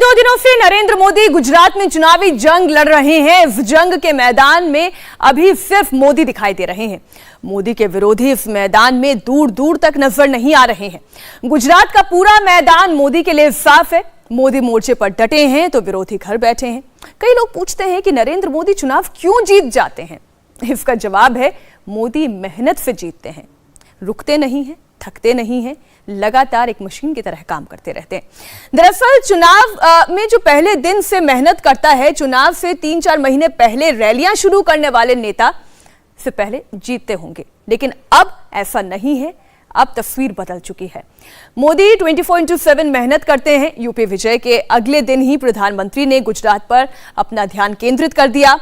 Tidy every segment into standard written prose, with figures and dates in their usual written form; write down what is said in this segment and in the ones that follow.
2 दिनों से नरेंद्र मोदी गुजरात में चुनावी जंग लड़ रहे हैं। इस जंग के मैदान में अभी सिर्फ मोदी दिखाई दे रहे हैं। मोदी के विरोधी इस मैदान में दूर दूर तक नजर नहीं आ रहे हैं। गुजरात का पूरा मैदान मोदी के लिए साफ है। मोदी मोर्चे पर डटे हैं तो विरोधी घर बैठे हैं। कई लोग पूछते हैं कि नरेंद्र मोदी चुनाव क्यों जीत जाते हैं। इसका जवाब है मोदी मेहनत से जीतते हैं, रुकते नहीं हैं, थकते नहीं हैं, लगातार एक मशीन की तरह काम करते रहते हैं। दरअसल चुनाव में जो पहले दिन से मेहनत करता है, चुनाव से 3-4 महीने पहले रैलियां शुरू करने वाले नेता से पहले जीतते होंगे, लेकिन अब ऐसा नहीं है। अब तस्वीर बदल चुकी है। मोदी 24/7 मेहनत करते हैं। यूपी विजय के अगले दिन ही प्रधानमंत्री ने गुजरात पर अपना ध्यान केंद्रित कर दिया।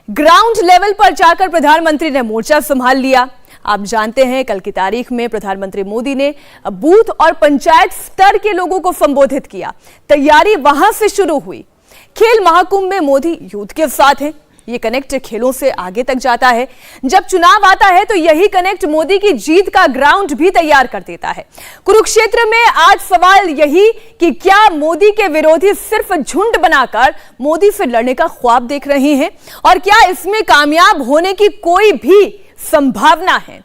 ग्राउंड लेवल पर जाकर प्रधानमंत्री ने मोर्चा संभाल लिया। आप जानते हैं कल की तारीख में प्रधानमंत्री मोदी ने बूथ और पंचायत स्तर के लोगों को संबोधित किया। तैयारी वहां से शुरू हुई। खेल महाकुंभ में मोदी यूथ के साथ हैं। ये कनेक्ट खेलों से आगे तक जाता है। जब चुनाव आता है तो यही कनेक्ट मोदी की जीत का ग्राउंड भी तैयार कर देता है। कुरुक्षेत्र में आज सवाल यही कि क्या मोदी के विरोधी सिर्फ झुंड बनाकर मोदी से लड़ने का ख्वाब देख रहे हैं और क्या इसमें कामयाब होने की कोई भी संभावना है।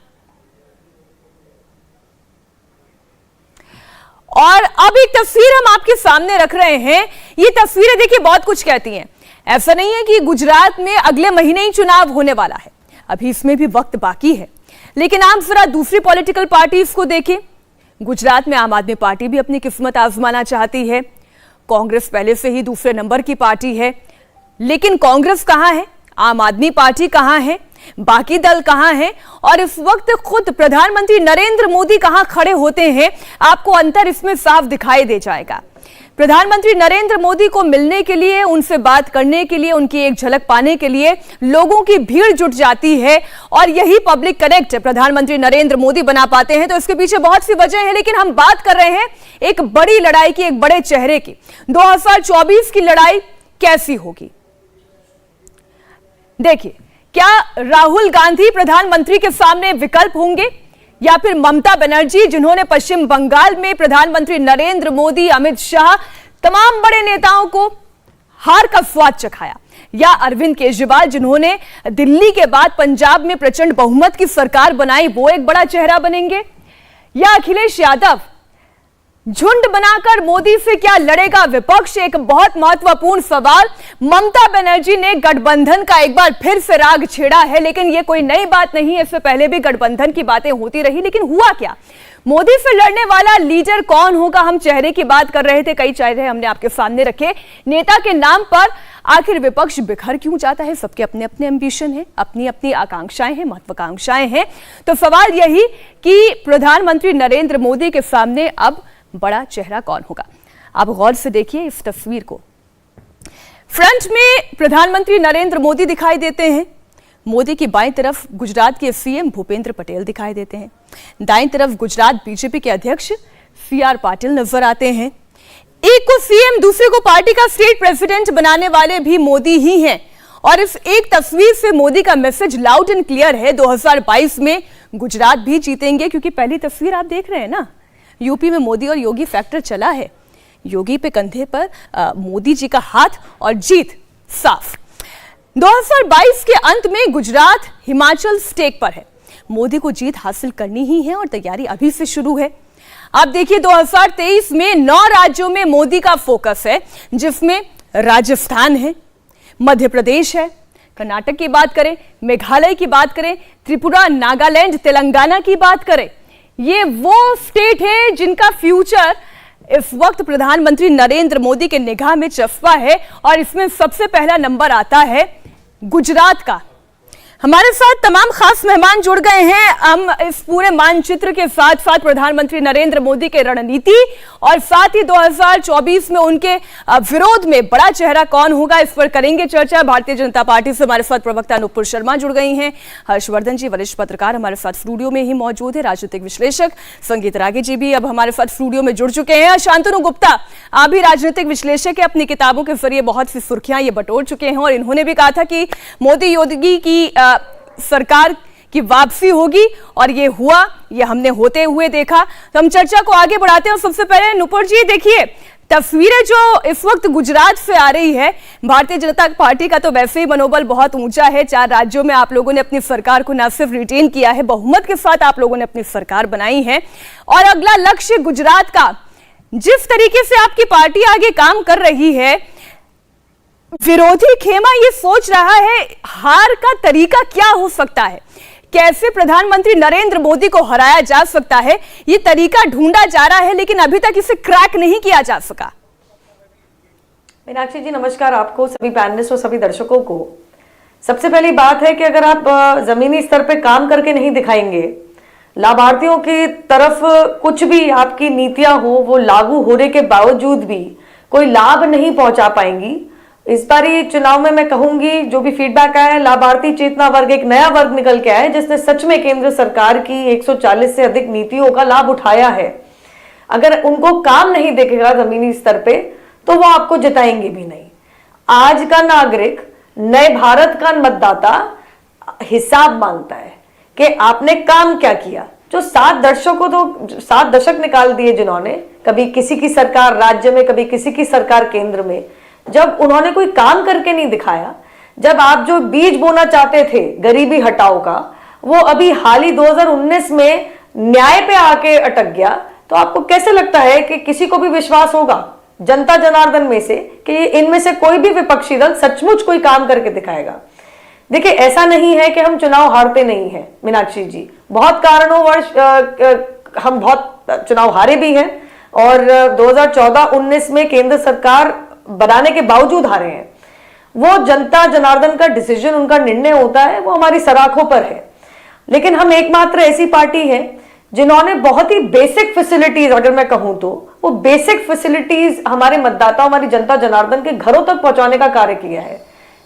और अब एक तस्वीर हम आपके सामने रख रहे हैं। ये तस्वीरें देखिए बहुत कुछ कहती हैं। ऐसा नहीं है कि गुजरात में अगले महीने ही चुनाव होने वाला है, अभी इसमें भी वक्त बाकी है। लेकिन आप जरा दूसरी पॉलिटिकल पार्टीज को देखें। गुजरात में आम आदमी पार्टी भी अपनी किस्मत आजमाना चाहती है। कांग्रेस पहले से ही दूसरे नंबर की पार्टी है, लेकिन कांग्रेस कहां है, आम आदमी पार्टी कहां है, बाकी दल कहां हैं और इस वक्त खुद प्रधानमंत्री नरेंद्र मोदी कहां खड़े होते हैं, आपको अंतर इसमें साफ दिखाई दे जाएगा। प्रधानमंत्री नरेंद्र मोदी को मिलने के लिए, उनसे बात करने के लिए, उनकी एक झलक पाने के लिए लोगों की भीड़ जुट जाती है और यही पब्लिक कनेक्ट प्रधानमंत्री नरेंद्र मोदी बना पाते हैं। तो इसके पीछे बहुत सी वजह है, लेकिन हम बात कर रहे हैं एक बड़ी लड़ाई की, एक बड़े चेहरे की। 2024 की लड़ाई कैसी होगी देखिए। क्या राहुल गांधी प्रधानमंत्री के सामने विकल्प होंगे या फिर ममता बनर्जी, जिन्होंने पश्चिम बंगाल में प्रधानमंत्री नरेंद्र मोदी, अमित शाह, तमाम बड़े नेताओं को हार का स्वाद चखाया, या अरविंद केजरीवाल, जिन्होंने दिल्ली के बाद पंजाब में प्रचंड बहुमत की सरकार बनाई, वो एक बड़ा चेहरा बनेंगे, या अखिलेश यादव झुंड बनाकर मोदी से क्या लड़ेगा विपक्ष, एक बहुत महत्वपूर्ण सवाल। ममता बनर्जी ने गठबंधन का एक बार फिर से राग छेड़ा है, लेकिन यह कोई नई बात नहीं है। इससे पहले भी गठबंधन की बातें होती रही, लेकिन हुआ क्या? मोदी से लड़ने वाला लीडर कौन होगा? हम चेहरे की बात कर रहे थे, कई चेहरे हमने आपके सामने रखे। नेता के नाम पर आखिर विपक्ष बिखर क्यों जाता है? सबके अपने अपने एम्बिशन है, अपनी अपनी आकांक्षाएं हैं, महत्वाकांक्षाएं हैं। तो सवाल यही कि प्रधानमंत्री नरेंद्र मोदी के सामने अब बड़ा चेहरा कौन होगा? आप गौर से देखिए इस तस्वीर को। फ्रंट में प्रधानमंत्री नरेंद्र मोदी दिखाई देते हैं। मोदी की बाईं तरफ गुजरात के सीएम भूपेंद्र पटेल दिखाई देते हैं। दाईं तरफ गुजरात बीजेपी के अध्यक्ष CR पाटिल नजर आते हैं। एक को सीएम, दूसरे को पार्टी का स्टेट प्रेसिडेंट बनाने वाले भी मोदी ही हैं। और इस एक तस्वीर से मोदी का मैसेज लाउड एंड क्लियर है। 2022 में गुजरात भी जीतेंगे, क्योंकि पहली तस्वीर आप देख रहे हैं ना, यूपी में मोदी और योगी फैक्टर चला है। योगी पे कंधे पर मोदी जी का हाथ और जीत साफ। 2022 के अंत में गुजरात, हिमाचल स्टेक पर है। मोदी को जीत हासिल करनी ही है और तैयारी अभी से शुरू है। आप देखिए 2023 में 9 राज्यों में मोदी का फोकस है, जिसमें राजस्थान है, मध्य प्रदेश है, कर्नाटक की बात करें, मेघालय की बात करें, त्रिपुरा, नागालैंड, तेलंगाना की बात करें। ये वो स्टेट है जिनका फ्यूचर इस वक्त प्रधानमंत्री नरेंद्र मोदी के निगाह में चस्पा है और इसमें सबसे पहला नंबर आता है गुजरात का। हमारे साथ तमाम खास मेहमान जुड़ गए हैं। हम इस पूरे मानचित्र के साथ साथ प्रधानमंत्री नरेंद्र मोदी के रणनीति और साथ ही 2024 में उनके विरोध में बड़ा चेहरा कौन होगा, इस पर करेंगे चर्चा। भारतीय जनता पार्टी से हमारे साथ प्रवक्ता नुपुर शर्मा जुड़ गई हैं। हर्षवर्धन जी, वरिष्ठ पत्रकार, हमारे साथ स्टूडियो में ही मौजूद है। राजनीतिक विश्लेषक संगीत रागी जी भी अब हमारे साथ स्टूडियो में जुड़ चुके हैं। शांतनु गुप्ता, आप भी राजनीतिक विश्लेषक है, अपनी किताबों के जरिए बहुत सी सुर्खियां ये बटोर चुके हैं और इन्होंने भी कहा था कि मोदी योगी की सरकार की वापसी होगी और ये हुआ, ये हमने होते हुए देखा। तो हम चर्चा को आगे बढ़ाते हैं और सबसे पहले नुपुर जी देखिए, तस्वीरें जो इस वक्त गुजरात से आ रही है, भारतीय जनता पार्टी का तो वैसे ही मनोबल बहुत ऊंचा है। 4 राज्यों में आप लोगों ने अपनी सरकार को न सिर्फ रिटेन किया है, बहुमत के साथ आप लोगों ने अपनी सरकार बनाई है और अगला लक्ष्य गुजरात का। जिस तरीके से आपकी पार्टी आगे काम कर रही है, विरोधी खेमा ये सोच रहा है हार का तरीका क्या हो सकता है, कैसे प्रधानमंत्री नरेंद्र मोदी को हराया जा सकता है, ये तरीका ढूंढा जा रहा है, लेकिन अभी तक इसे क्रैक नहीं किया जा सका। मीनाक्षी जी नमस्कार आपको, सभी पैनलिस्ट और सभी दर्शकों को। सबसे पहली बात है कि अगर आप जमीनी स्तर पे काम करके नहीं दिखाएंगे, लाभार्थियों की तरफ कुछ भी आपकी नीतियां हो वो लागू होने के बावजूद भी कोई लाभ नहीं पहुंचा पाएंगी। इस बारी चुनाव में मैं कहूंगी जो भी फीडबैक आया है, लाभार्थी चेतना वर्ग एक नया वर्ग निकल के आया है जिसने सच में केंद्र सरकार की 140 से अधिक नीतियों का लाभ उठाया है। अगर उनको काम नहीं देखेगा जमीनी स्तर पे तो वो आपको जिताएंगे भी नहीं। आज का नागरिक, नए भारत का मतदाता हिसाब मांगता है कि आपने काम क्या किया। जो 7 दशक निकाल दिए जिन्होंने, कभी किसी की सरकार राज्य में, कभी किसी की सरकार केंद्र में, जब उन्होंने कोई काम करके नहीं दिखाया, जब आप जो बीज बोना चाहते थे गरीबी हटाओ का, वो अभी हाल ही 2019 में न्याय पे आके अटक गया, तो आपको कैसे लगता है कि किसी को भी विश्वास होगा जनता जनार्दन में से कि इनमें से कोई भी विपक्षी दल सचमुच कोई काम करके दिखाएगा? देखिए, ऐसा नहीं है कि हम चुनाव हारते नहीं हैं मीनाक्षी जी, बहुत कारणोंवश हम बहुत चुनाव हारे भी हैं और 2014-19 में केंद्र सरकार बनाने के बावजूद हारे हैं। वो जनता जनार्दन का डिसीजन, उनका निर्णय होता है, वो हमारी सराखों पर है। लेकिन हम एकमात्र ऐसी पार्टी है जिन्होंने बहुत ही बेसिक फैसिलिटीज, अगर मैं कहूं तो वो बेसिक फैसिलिटीज हमारे मतदाताओं, हमारी जनता जनार्दन के घरों तक पहुंचाने का कार्य किया है।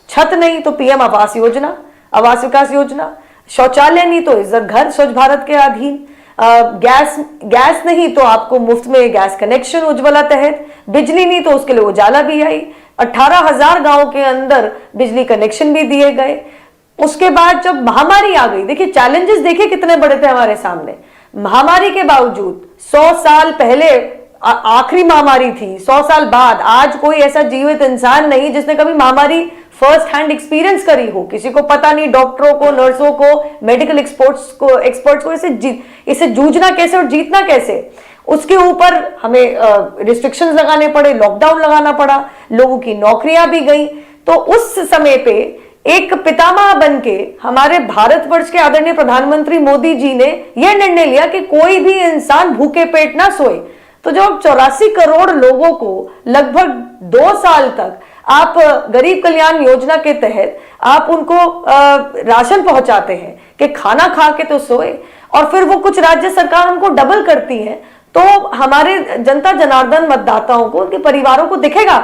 छत नहीं तो पीएम आवास योजना, आवास विकास योजना, शौचालय नहीं तो इज्जत घर स्वच्छ भारत के अधीन, गैस नहीं तो आपको मुफ्त में गैस कनेक्शन उज्ज्वला तहत, बिजली नहीं तो उसके लिए उजाला भी आई, 18,000 गांव के अंदर बिजली कनेक्शन भी दिए गए। उसके बाद जब महामारी आ गई, देखिए चैलेंजेस देखिए कितने बड़े थे हमारे सामने। महामारी के बावजूद 100 साल पहले आखिरी महामारी थी, 100 साल बाद आज कोई ऐसा जीवित इंसान नहीं जिसने कभी महामारी फर्स्ट हैंड एक्सपीरियंस करी हो। किसी को पता नहीं, डॉक्टरों को, नर्सों को, मेडिकल एक्सपर्ट्स को इसे जूझना कैसे और जीतना कैसे। उसके ऊपर हमें रिस्ट्रिक्शंस लगाने पड़े, लॉकडाउन लगाना पड़ा, लोगों की नौकरियां भी गई। तो उस समय पे एक पितामह बनके हमारे भारतवर्ष के आदरणीय प्रधानमंत्री मोदी जी ने यह निर्णय लिया कि कोई भी इंसान भूखे पेट ना सोए। तो जब 84 करोड़ लोगों को लगभग 2 साल तक आप गरीब कल्याण योजना के तहत आप उनको राशन पहुंचाते हैं कि खाना खा के तो सोए, और फिर वो कुछ राज्य सरकार उनको डबल करती है, तो हमारे जनता जनार्दन मतदाताओं को, उनके परिवारों को दिखेगा।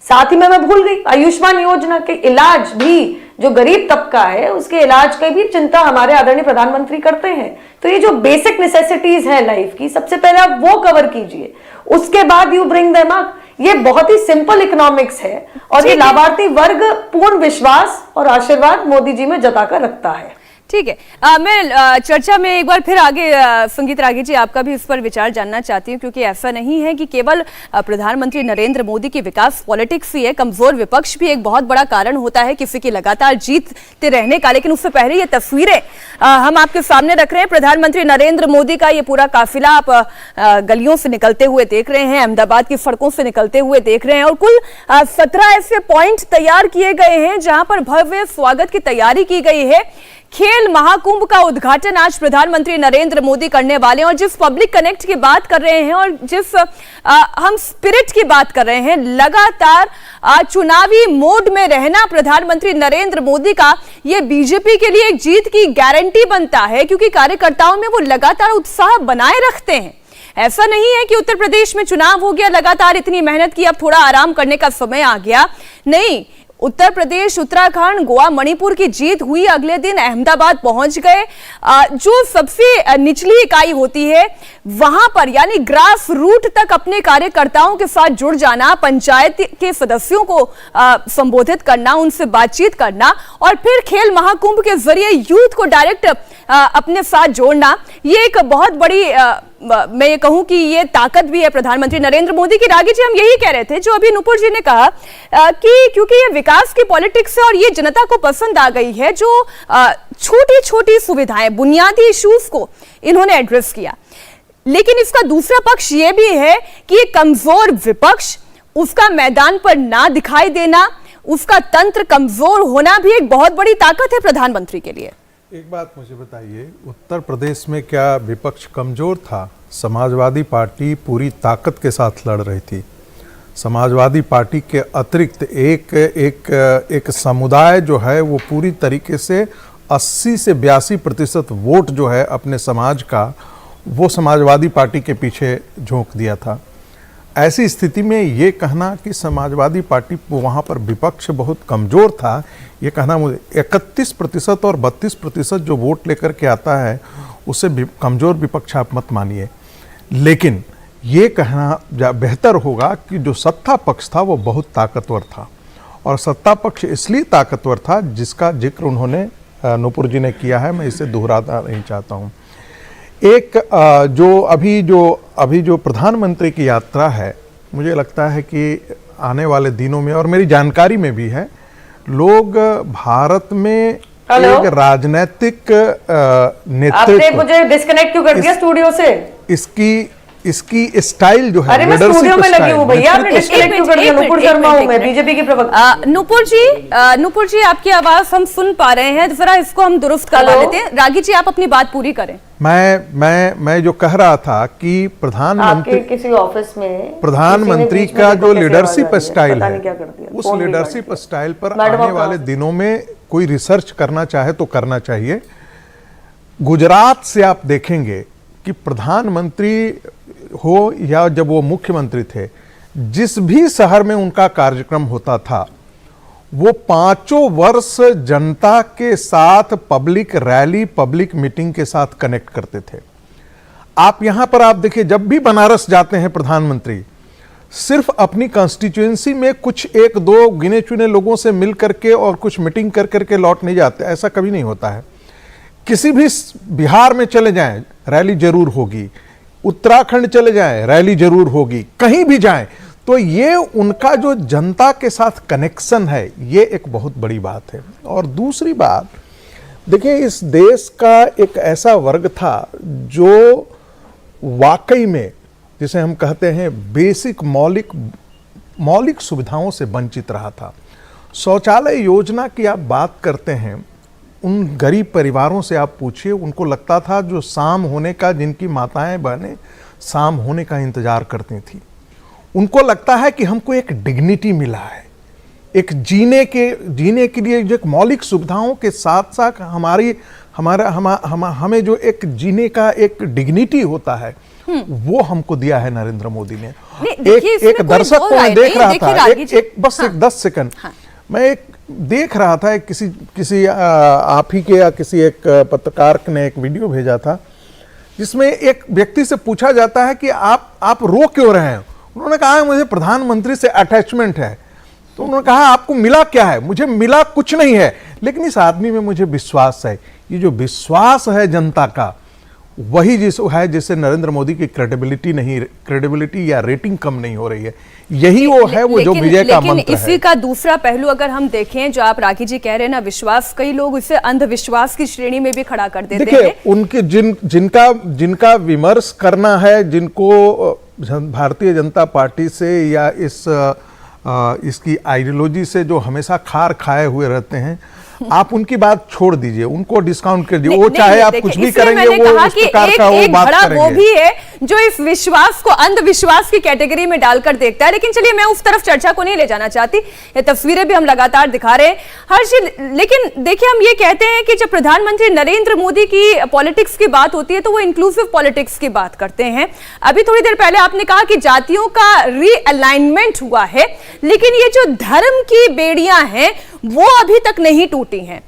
साथ ही में मैं भूल गई, आयुष्मान योजना के इलाज भी, जो गरीब तबका है उसके इलाज की भी चिंता हमारे आदरणीय प्रधानमंत्री करते हैं। तो ये जो बेसिक नेसेसिटीज हैं लाइफ की, सबसे पहले आप वो कवर कीजिए, उसके बाद यू ब्रिंग देम अप। ये बहुत ही सिंपल इकोनॉमिक्स है और ये लाभार्थी वर्ग पूर्ण विश्वास और आशीर्वाद मोदी जी में जताकर रखता है। ठीक है, मैं चर्चा में एक बार फिर आगे संगीत रागी जी आपका भी इस पर विचार जानना चाहती हूँ, क्योंकि ऐसा नहीं है कि केवल प्रधानमंत्री नरेंद्र मोदी की विकास पॉलिटिक्स ही है, कमजोर विपक्ष भी एक बहुत बड़ा कारण होता है किसी की लगातार जीतते रहने का। लेकिन उससे पहले ये तस्वीरें हम आपके सामने रख रहे हैं। प्रधानमंत्री नरेंद्र मोदी का ये पूरा काफिला आप गलियों से निकलते हुए देख रहे हैं, अहमदाबाद की सड़कों से निकलते हुए देख रहे हैं, और कुल 17 ऐसे पॉइंट तैयार किए गए हैं जहां पर भव्य स्वागत की तैयारी की गई है। खेल महाकुंभ का उद्घाटन आज प्रधानमंत्री नरेंद्र मोदी करने वाले हैं, और जिस पब्लिक कनेक्ट की बात कर रहे हैं और जिस हम स्पिरिट की बात कर रहे हैं, लगातार चुनावी मोड में रहना प्रधानमंत्री नरेंद्र मोदी का, ये बीजेपी के लिए एक जीत की गारंटी बनता है, क्योंकि कार्यकर्ताओं में वो लगातार उत्साह बनाए रखते हैं। ऐसा नहीं है कि उत्तर प्रदेश में चुनाव हो गया, लगातार इतनी मेहनत की, अब थोड़ा आराम करने का समय आ गया। नहीं, उत्तर प्रदेश, उत्तराखंड, गोवा, मणिपुर की जीत हुई, अगले दिन अहमदाबाद पहुंच गए। जो सबसे निचली इकाई होती है वहां पर, यानी ग्रास रूट तक अपने कार्यकर्ताओं के साथ जुड़ जाना, पंचायत के सदस्यों को संबोधित करना, उनसे बातचीत करना, और फिर खेल महाकुंभ के जरिए यूथ को डायरेक्ट अपने साथ जोड़ना, ये एक बहुत बड़ी मैं ये कहूं कि ये ताकत भी है प्रधानमंत्री नरेंद्र मोदी की। रागी जी, हम यही कह रहे थे जो अभी नुपुर जी ने कहा कि क्योंकि ये विकास की पॉलिटिक्स है और ये जनता को पसंद आ गई है, जो छोटी छोटी सुविधाएं, बुनियादी इश्यूज को इन्होंने एड्रेस किया। लेकिन इसका दूसरा पक्ष ये भी है कि ये कमजोर विपक्ष, उसका मैदान पर ना दिखाई देना, उसका तंत्र कमजोर होना भी एक बहुत बड़ी ताकत है प्रधानमंत्री के लिए। एक बात मुझे बताइए, उत्तर प्रदेश में क्या विपक्ष कमजोर था? समाजवादी पार्टी पूरी ताकत के साथ लड़ रही थी। समाजवादी पार्टी के अतिरिक्त एक समुदाय जो है वो पूरी तरीके से 80 से 82% वोट जो है अपने समाज का, वो समाजवादी पार्टी के पीछे झोंक दिया था। ऐसी स्थिति में ये कहना कि समाजवादी पार्टी वहाँ पर विपक्ष बहुत कमज़ोर था, ये कहना मुझे 31% और 32% जो वोट लेकर के आता है उससे कमज़ोर विपक्ष आप मत मानिए। लेकिन ये कहना बेहतर होगा कि जो सत्ता पक्ष था वो बहुत ताकतवर था, और सत्ता पक्ष इसलिए ताकतवर था जिसका जिक्र उन्होंने नुपुर जी ने किया है, मैं इसे दोहराना नहीं चाहता हूँ। एक अभी जो प्रधानमंत्री की यात्रा है, मुझे लगता है कि आने वाले दिनों में, और मेरी जानकारी में भी है, लोग भारत में एक राजनीतिक नेतृत्व, आपने मुझे डिस्कनेक्ट क्यों कर दिया स्टूडियो से? इसकी स्टाइल जो है, अरे मैं स्टूडियो में लगी हूँ भैया, आपने डिस्कनेक्ट क्यों कर दिया? नुपुर शर्मा हूँ मैं, बीजेपी की प्रवक्ता। नुपुर जी आपकी आवाज हम सुन पा रहे हैं, जरा इसको हम दुरुस्त करवा लेते हैं। रागी जी आप अपनी बात पूरी करें। मैं जो कह रहा था कि प्रधानमंत्री किसी ऑफिस में प्रधानमंत्री का जो लीडरशिप स्टाइल है, उस लीडरशिप स्टाइल पर आने वाले दिनों में कोई रिसर्च करना चाहे तो करना चाहिए। गुजरात से आप देखेंगे कि प्रधानमंत्री हो या जब वो मुख्यमंत्री थे, जिस भी शहर में उनका कार्यक्रम होता था वो 5 वर्ष जनता के साथ पब्लिक रैली, पब्लिक मीटिंग के साथ कनेक्ट करते थे। आप यहां पर आप देखिए, जब भी बनारस जाते हैं प्रधानमंत्री, सिर्फ अपनी कॉन्स्टिट्यूएंसी में कुछ 1-2 गिने चुने लोगों से मिल करके और कुछ मीटिंग कर करके लौट नहीं जाते, ऐसा कभी नहीं होता है। किसी भी बिहार में चले जाएं रैली जरूर होगी, उत्तराखंड चले जाएं रैली जरूर होगी, कहीं भी जाएं। तो ये उनका जो जनता के साथ कनेक्शन है, ये एक बहुत बड़ी बात है। और दूसरी बात देखिए, इस देश का एक ऐसा वर्ग था जो वाकई में, जिसे हम कहते हैं बेसिक मौलिक सुविधाओं से वंचित रहा था। शौचालय योजना की आप बात करते हैं, उन गरीब परिवारों से आप पूछिए, उनको लगता था जो शाम होने का, जिनकी माताएं बहनें शाम होने का इंतजार करती थी, उनको लगता है कि हमको एक डिग्निटी मिला है, एक जीने के लिए जो एक मौलिक सुविधाओं के साथ साथ हमें जो एक जीने का एक डिग्निटी होता है, वो हमको दिया है नरेंद्र मोदी ने। एक दर्शक को मैं देख रहा था, एक 10 सेकंड, मैं एक देख रहा था, किसी आप ही के या किसी एक पत्रकार ने एक वीडियो भेजा था जिसमें एक व्यक्ति से पूछा जाता है कि आप रो क्यों रहे हैं? उन्होंने कहा मुझे प्रधानमंत्री से अटैचमेंट है। तो उन्होंने कहा आपको मिला क्या है? मुझे मिला कुछ नहीं है, लेकिन इस आदमी में मुझे विश्वास है। ये जो विश्वास है जनता का, वही जिससे नरेंद्र मोदी की क्रेडिबिलिटी या रेटिंग कम नहीं हो रही है। यही वो है, वो जो विजय का मंत्र है। इसी का दूसरा पहलू अगर हम देखें, जो आप रागी जी कह रहे हैं ना, विश्वास, कई लोग इसे अंधविश्वास की श्रेणी में भी खड़ा कर देते हैं। देखिए, उनके जिनका विमर्श करना है, जिनको भारतीय जनता पार्टी से या इसकी आइडियोलॉजी से जो हमेशा खार खाए हुए रहते हैं, आप उनकी बात छोड़ दीजिए, उनको डिस्काउंट कर दीजिए। वो चाहे आप कुछ भी करेंगे, वो इस प्रकार का वो बात करेंगे। वो भी है जो इस विश्वास को अंधविश्वास की कैटेगरी में डालकर देखता है। लेकिन चलिए, मैं उस तरफ चर्चा को नहीं ले जाना चाहती। ये तस्वीरें भी हम लगातार दिखा रहे हैं हर्षिल। लेकिन देखिए, हम ये कहते हैं कि जब प्रधानमंत्री नरेंद्र मोदी की पॉलिटिक्स की बात होती है तो वो इंक्लूसिव पॉलिटिक्स की बात करते हैं। अभी थोड़ी देर पहले आपने कहा कि जातियों का रीअलाइनमेंट हुआ है, लेकिन ये जो धर्म की बेड़ियां हैं वो अभी तक नहीं टूटी हैं।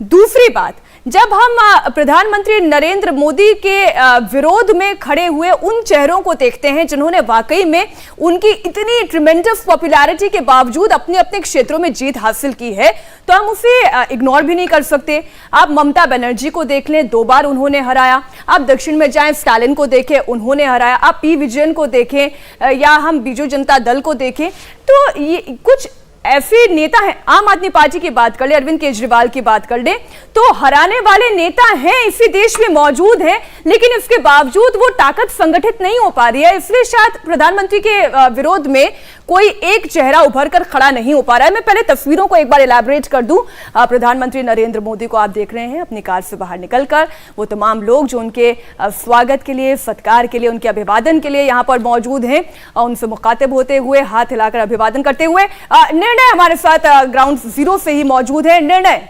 दूसरी बात, जब हम प्रधानमंत्री नरेंद्र मोदी के विरोध में खड़े हुए उन चेहरों को देखते हैं जिन्होंने वाकई में उनकी इतनी ट्रिमेंडस पॉपुलैरिटी के बावजूद अपने अपने क्षेत्रों में जीत हासिल की है, तो हम उसे इग्नोर भी नहीं कर सकते। आप ममता बनर्जी को देख लें, 2 बार उन्होंने हराया। आप दक्षिण में जाएं, स्टालिन को देखें, उन्होंने हराया। आप पी विजयन को देखें या हम बीजू जनता दल को देखें, तो ये कुछ ऐसे नेता हैं, आम आदमी पार्टी की बात कर ले, अरविंद केजरीवाल की बात कर ले, तो हराने वाले नेता हैं, इसी देश में मौजूद हैं, लेकिन इसके बावजूद वो ताकत संगठित नहीं हो पा रही है। इसलिए शायद प्रधानमंत्री के विरोध में कोई एक चेहरा उभर कर खड़ा नहीं हो पा रहा है। मैं पहले तस्वीरों को एक बार इलैबोरेट कर दूं। प्रधानमंत्री नरेंद्र मोदी को आप देख रहे हैं अपनी कार से बाहर निकलकर, वो तमाम लोग जो उनके स्वागत के लिए, सत्कार के लिए, उनके अभिवादन के लिए यहाँ पर मौजूद हैं, उनसे मुखातिब होते हुए, हाथ हिलाकर अभिवादन करते हुए। निर्णय हमारे साथ ग्राउंड जीरो से ही मौजूद है। निर्णय,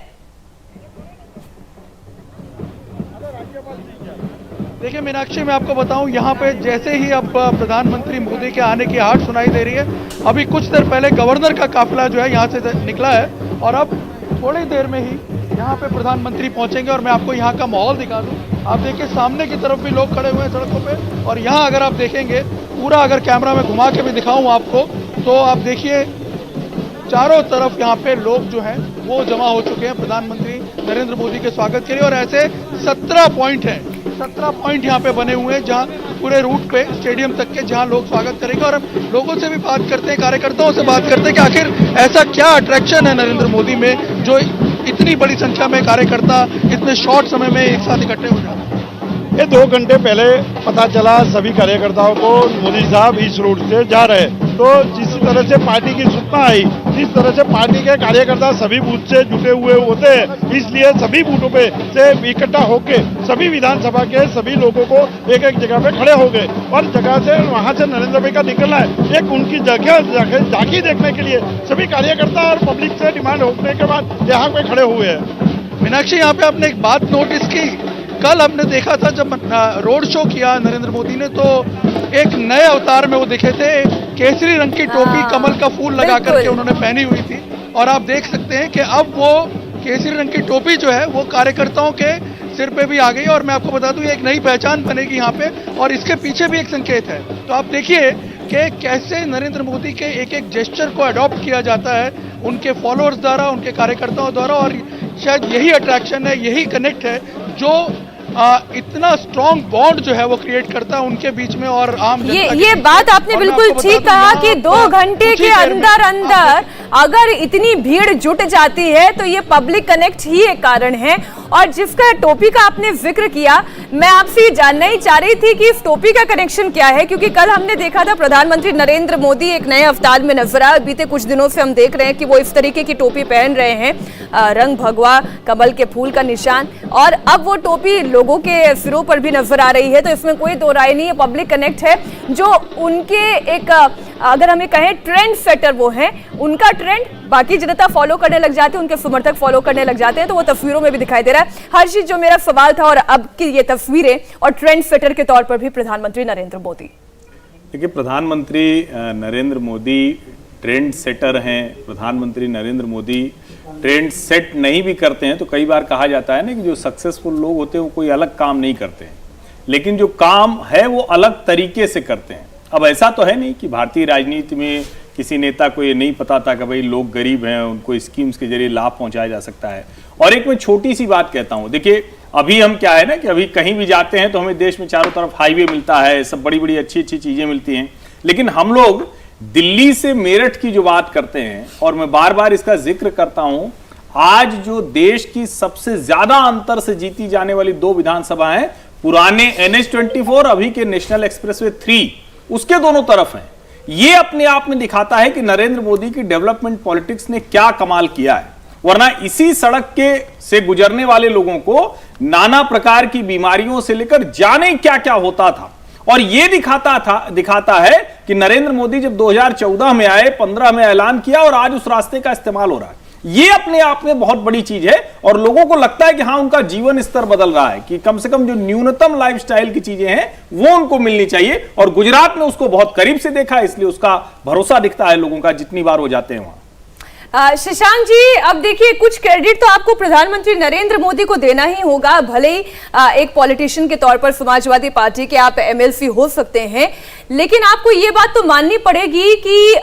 देखिए मीनाक्षी, मैं आपको बताऊं, यहाँ पे जैसे ही अब प्रधानमंत्री मोदी के आने की आहट सुनाई दे रही है, अभी कुछ देर पहले गवर्नर का काफिला जो है यहाँ से निकला है और अब थोड़ी देर में ही यहाँ पे प्रधानमंत्री पहुँचेंगे। और मैं आपको यहाँ का माहौल दिखा दूँ। आप देखिए सामने की तरफ भी लोग खड़े हुए हैं सड़कों पे, और यहाँ अगर आप देखेंगे पूरा, अगर कैमरा में घुमा के भी दिखाऊँ आपको, तो आप देखिए चारों तरफ यहाँ पे लोग जो हैं वो जमा हो चुके हैं प्रधानमंत्री नरेंद्र मोदी के स्वागत के लिए। और ऐसे 17 पॉइंट हैं, 17 पॉइंट यहाँ पे बने हुए हैं जहाँ पूरे रूट पे स्टेडियम तक के, जहाँ लोग स्वागत करेंगे। और हम लोगों से भी बात करते हैं, कार्यकर्ताओं से बात करते हैं कि आखिर ऐसा क्या अट्रैक्शन है नरेंद्र मोदी में जो इतनी बड़ी संख्या में कार्यकर्ता इतने शॉर्ट समय में एक साथ इकट्ठे हो जाते हैं। ये 2 घंटे पहले पता चला सभी कार्यकर्ताओं को मोदी साहब इस रूट से जा रहे हैं, तो जिस तरह से पार्टी की सूचना आई, जिस तरह से पार्टी के कार्यकर्ता सभी बूथ से जुटे हुए होते हैं, इसलिए सभी बूथों पे से इकट्ठा होके सभी विधानसभा के सभी लोगों को एक एक जगह पे खड़े हो गए और जगह से वहां से नरेंद्र भाई का निकलना है, एक उनकी जगह झांकी देखने के लिए सभी कार्यकर्ता और पब्लिक से डिमांड होने के बाद यहाँ पे खड़े हुए हैं। मीनाक्षी, यहाँ पे आपने एक बात नोटिस की, कल हमने देखा था जब रोड शो किया नरेंद्र मोदी ने, तो एक नए अवतार में वो दिखे थे, केसरी रंग की टोपी कमल का फूल लगा करके उन्होंने पहनी हुई थी। और आप देख सकते हैं कि अब वो केसरी रंग की टोपी जो है वो कार्यकर्ताओं के सिर पे भी आ गई। और मैं आपको बता दूं, ये एक नई पहचान बनेगी यहाँ पे, और इसके पीछे भी एक संकेत है। तो आप देखिए कि कैसे नरेंद्र मोदी के एक एक जेस्चर को अडॉप्ट किया जाता है उनके फॉलोअर्स द्वारा, उनके कार्यकर्ताओं द्वारा। और शायद यही अट्रैक्शन है, यही कनेक्ट है जो इतना स्ट्रॉन्ग बॉन्ड जो है वो क्रिएट करता है उनके बीच में और आम जनता ये बात आपने बिल्कुल ठीक कहा कि 2 घंटे के अंदर अंदर अगर इतनी भीड़ जुट जाती है तो ये पब्लिक कनेक्ट ही एक कारण है। और जिसका टोपी का आपने जिक्र किया, मैं आपसे जानना ही चाह रही थी कि इस टोपी का कनेक्शन क्या है, क्योंकि कल हमने देखा था प्रधानमंत्री नरेंद्र मोदी एक नए अवतार में नजर आए। बीते कुछ दिनों से हम देख रहे हैं कि वो इस तरीके की टोपी पहन रहे हैं, रंग भगवा, कमल के फूल का निशान, और अब वो टोपी लोगों के सिरों पर भी नजर आ रही है। तो इसमें कोई दो राय नहीं है, पब्लिक कनेक्ट है जो उनके एक, अगर हमें कहें ट्रेंड सेटर वो है, उनका ट्रेंड बाकी जनता फॉलो करने लग जाते हैं, उनके समर्थक फॉलो करने लग जाते हैं। तो वो तस्वीरों में भी दिखाई दे रहा है। हर्षित, जो मेरा सवाल था और अब की ये तस्वीरें और ट्रेंड सेटर के तौर पर भी प्रधानमंत्री नरेंद्र मोदी, देखिए प्रधानमंत्री नरेंद्र मोदी ट्रेंड सेटर हैं। प्रधानमंत्री नरेंद्र मोदी ट्रेंड सेट नहीं भी करते हैं तो कई बार कहा जाता है ना कि जो सक्सेसफुल लोग होते हैं वो कोई अलग काम नहीं करते हैं, लेकिन जो काम है वो अलग तरीके से करते हैं। अब ऐसा तो है नहीं कि भारतीय राजनीति में किसी नेता को ये नहीं पता था कि भाई लोग गरीब हैं, उनको स्कीम्स के जरिए लाभ पहुंचाया जा सकता है। और एक मैं छोटी सी बात कहता हूं, देखिए अभी हम क्या है ना कि अभी कहीं भी जाते हैं तो हमें देश में चारों तरफ हाईवे मिलता है, सब बड़ी बड़ी अच्छी अच्छी चीजें मिलती हैं, लेकिन हम लोग दिल्ली से मेरठ की जो बात करते हैं, और मैं बार बार इसका जिक्र करता हूं, आज जो देश की सबसे ज्यादा अंतर से जीती जाने वाली 2 विधानसभा हैं, पुराने NH-24, अभी के नेशनल एक्सप्रेसवे 3, उसके दोनों तरफ हैं। ये अपने आप में दिखाता है कि नरेंद्र मोदी की डेवलपमेंट पॉलिटिक्स ने क्या कमाल किया है। वरना इसी सड़क के से गुजरने वाले लोगों को नाना प्रकार की बीमारियों से लेकर जाने क्या क्या होता था। और ये दिखाता है कि नरेंद्र मोदी जब 2014 में आए, 15 में ऐलान किया और आज उस रास्ते का इस्तेमाल हो रहा है। ये अपने आप में बहुत बड़ी चीज है और लोगों को लगता है कि हाँ, उनका जीवन स्तर बदल रहा है, कि कम से कम जो न्यूनतम लाइफस्टाइल की चीजें हैं वो उनको मिलनी चाहिए। और गुजरात में उसको बहुत करीब से देखा, इसलिए उसका भरोसा दिखता है लोगों का जितनी बार वो जाते हैं वहां। शशांक जी, अब देखिए, कुछ क्रेडिट तो आपको प्रधानमंत्री नरेंद्र मोदी को देना ही होगा। भले ही एक पॉलिटिशियन के तौर पर समाजवादी पार्टी के आप एमएलसी हो सकते हैं, लेकिन आपको ये बात तो माननी पड़ेगी कि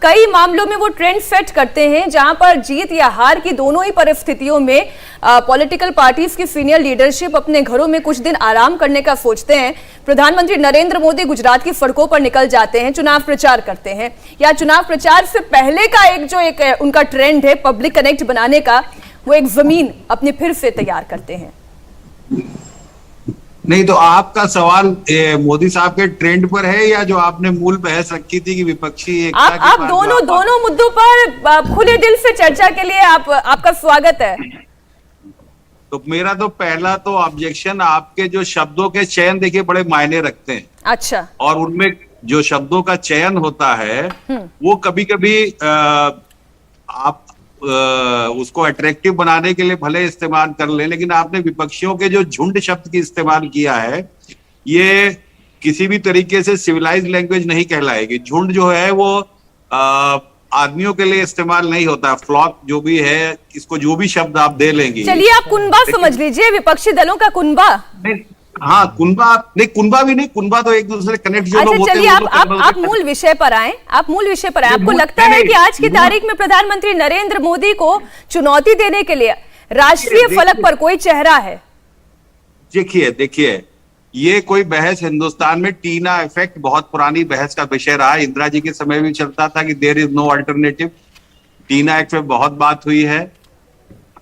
कई मामलों में वो ट्रेंड सेट करते हैं, जहां पर जीत या हार की दोनों ही परिस्थितियों में पॉलिटिकल पार्टीज की सीनियर लीडरशिप अपने घरों में कुछ दिन आराम करने का सोचते हैं। प्रधानमंत्री नरेंद्र मोदी गुजरात की सड़कों पर निकल जाते हैं, चुनाव प्रचार करते हैं, या चुनाव प्रचार से पहले का एक उनका ट्रेंड है पब्लिक कनेक्ट बनाने का, वो एक जमीन अपने फिर से तैयार करते हैं। नहीं तो आपका सवाल मोदी साहब के ट्रेंड पर है, या जो आपने मूल बहस रखी थी कि विपक्षी एकता आप दोनों मुद्दों पर खुले दिल से चर्चा के लिए आपका स्वागत है। तो मेरा तो पहला तो ऑब्जेक्शन, आपके जो शब्दों के चयन देखिए बड़े मायने रखते हैं। अच्छा। और उनमें जो शब्दों का चयन होता है वो कभी कभी आप उसको अट्रैक्टिव बनाने के लिए भले इस्तेमाल कर ले, लेकिन आपने विपक्षियों के जो झुंड शब्द की इस्तेमाल किया है, ये किसी भी तरीके से सिविलाइज्ड लैंग्वेज नहीं कहलाएगी। झुंड जो है वो आदमियों के लिए इस्तेमाल नहीं होता। फ्लॉक जो भी है, इसको जो भी शब्द आप दे लेंगे। चलिए आप कुनबा समझ लीजिए, विपक्षी दलों का कुनबा। हाँ, कुनबा नहीं, कुनबा भी नहीं, कुनबा तो एक दूसरे कनेक्ट जो लोग होते हैं। चलिए आप मूल विषय पर आए, आपको लगता है कि आज की तारीख में प्रधानमंत्री नरेंद्र मोदी को चुनौती देने के लिए राष्ट्रीय फलक पर कोई चेहरा है? देखिए, ये कोई बहस हिंदुस्तान में टीना इफेक्ट बहुत पुरानी बहस का विषय रहा है। इंदिरा जी के समय भी चलता था कि there is no alternative. TINA effect पे बहुत बात हुई है,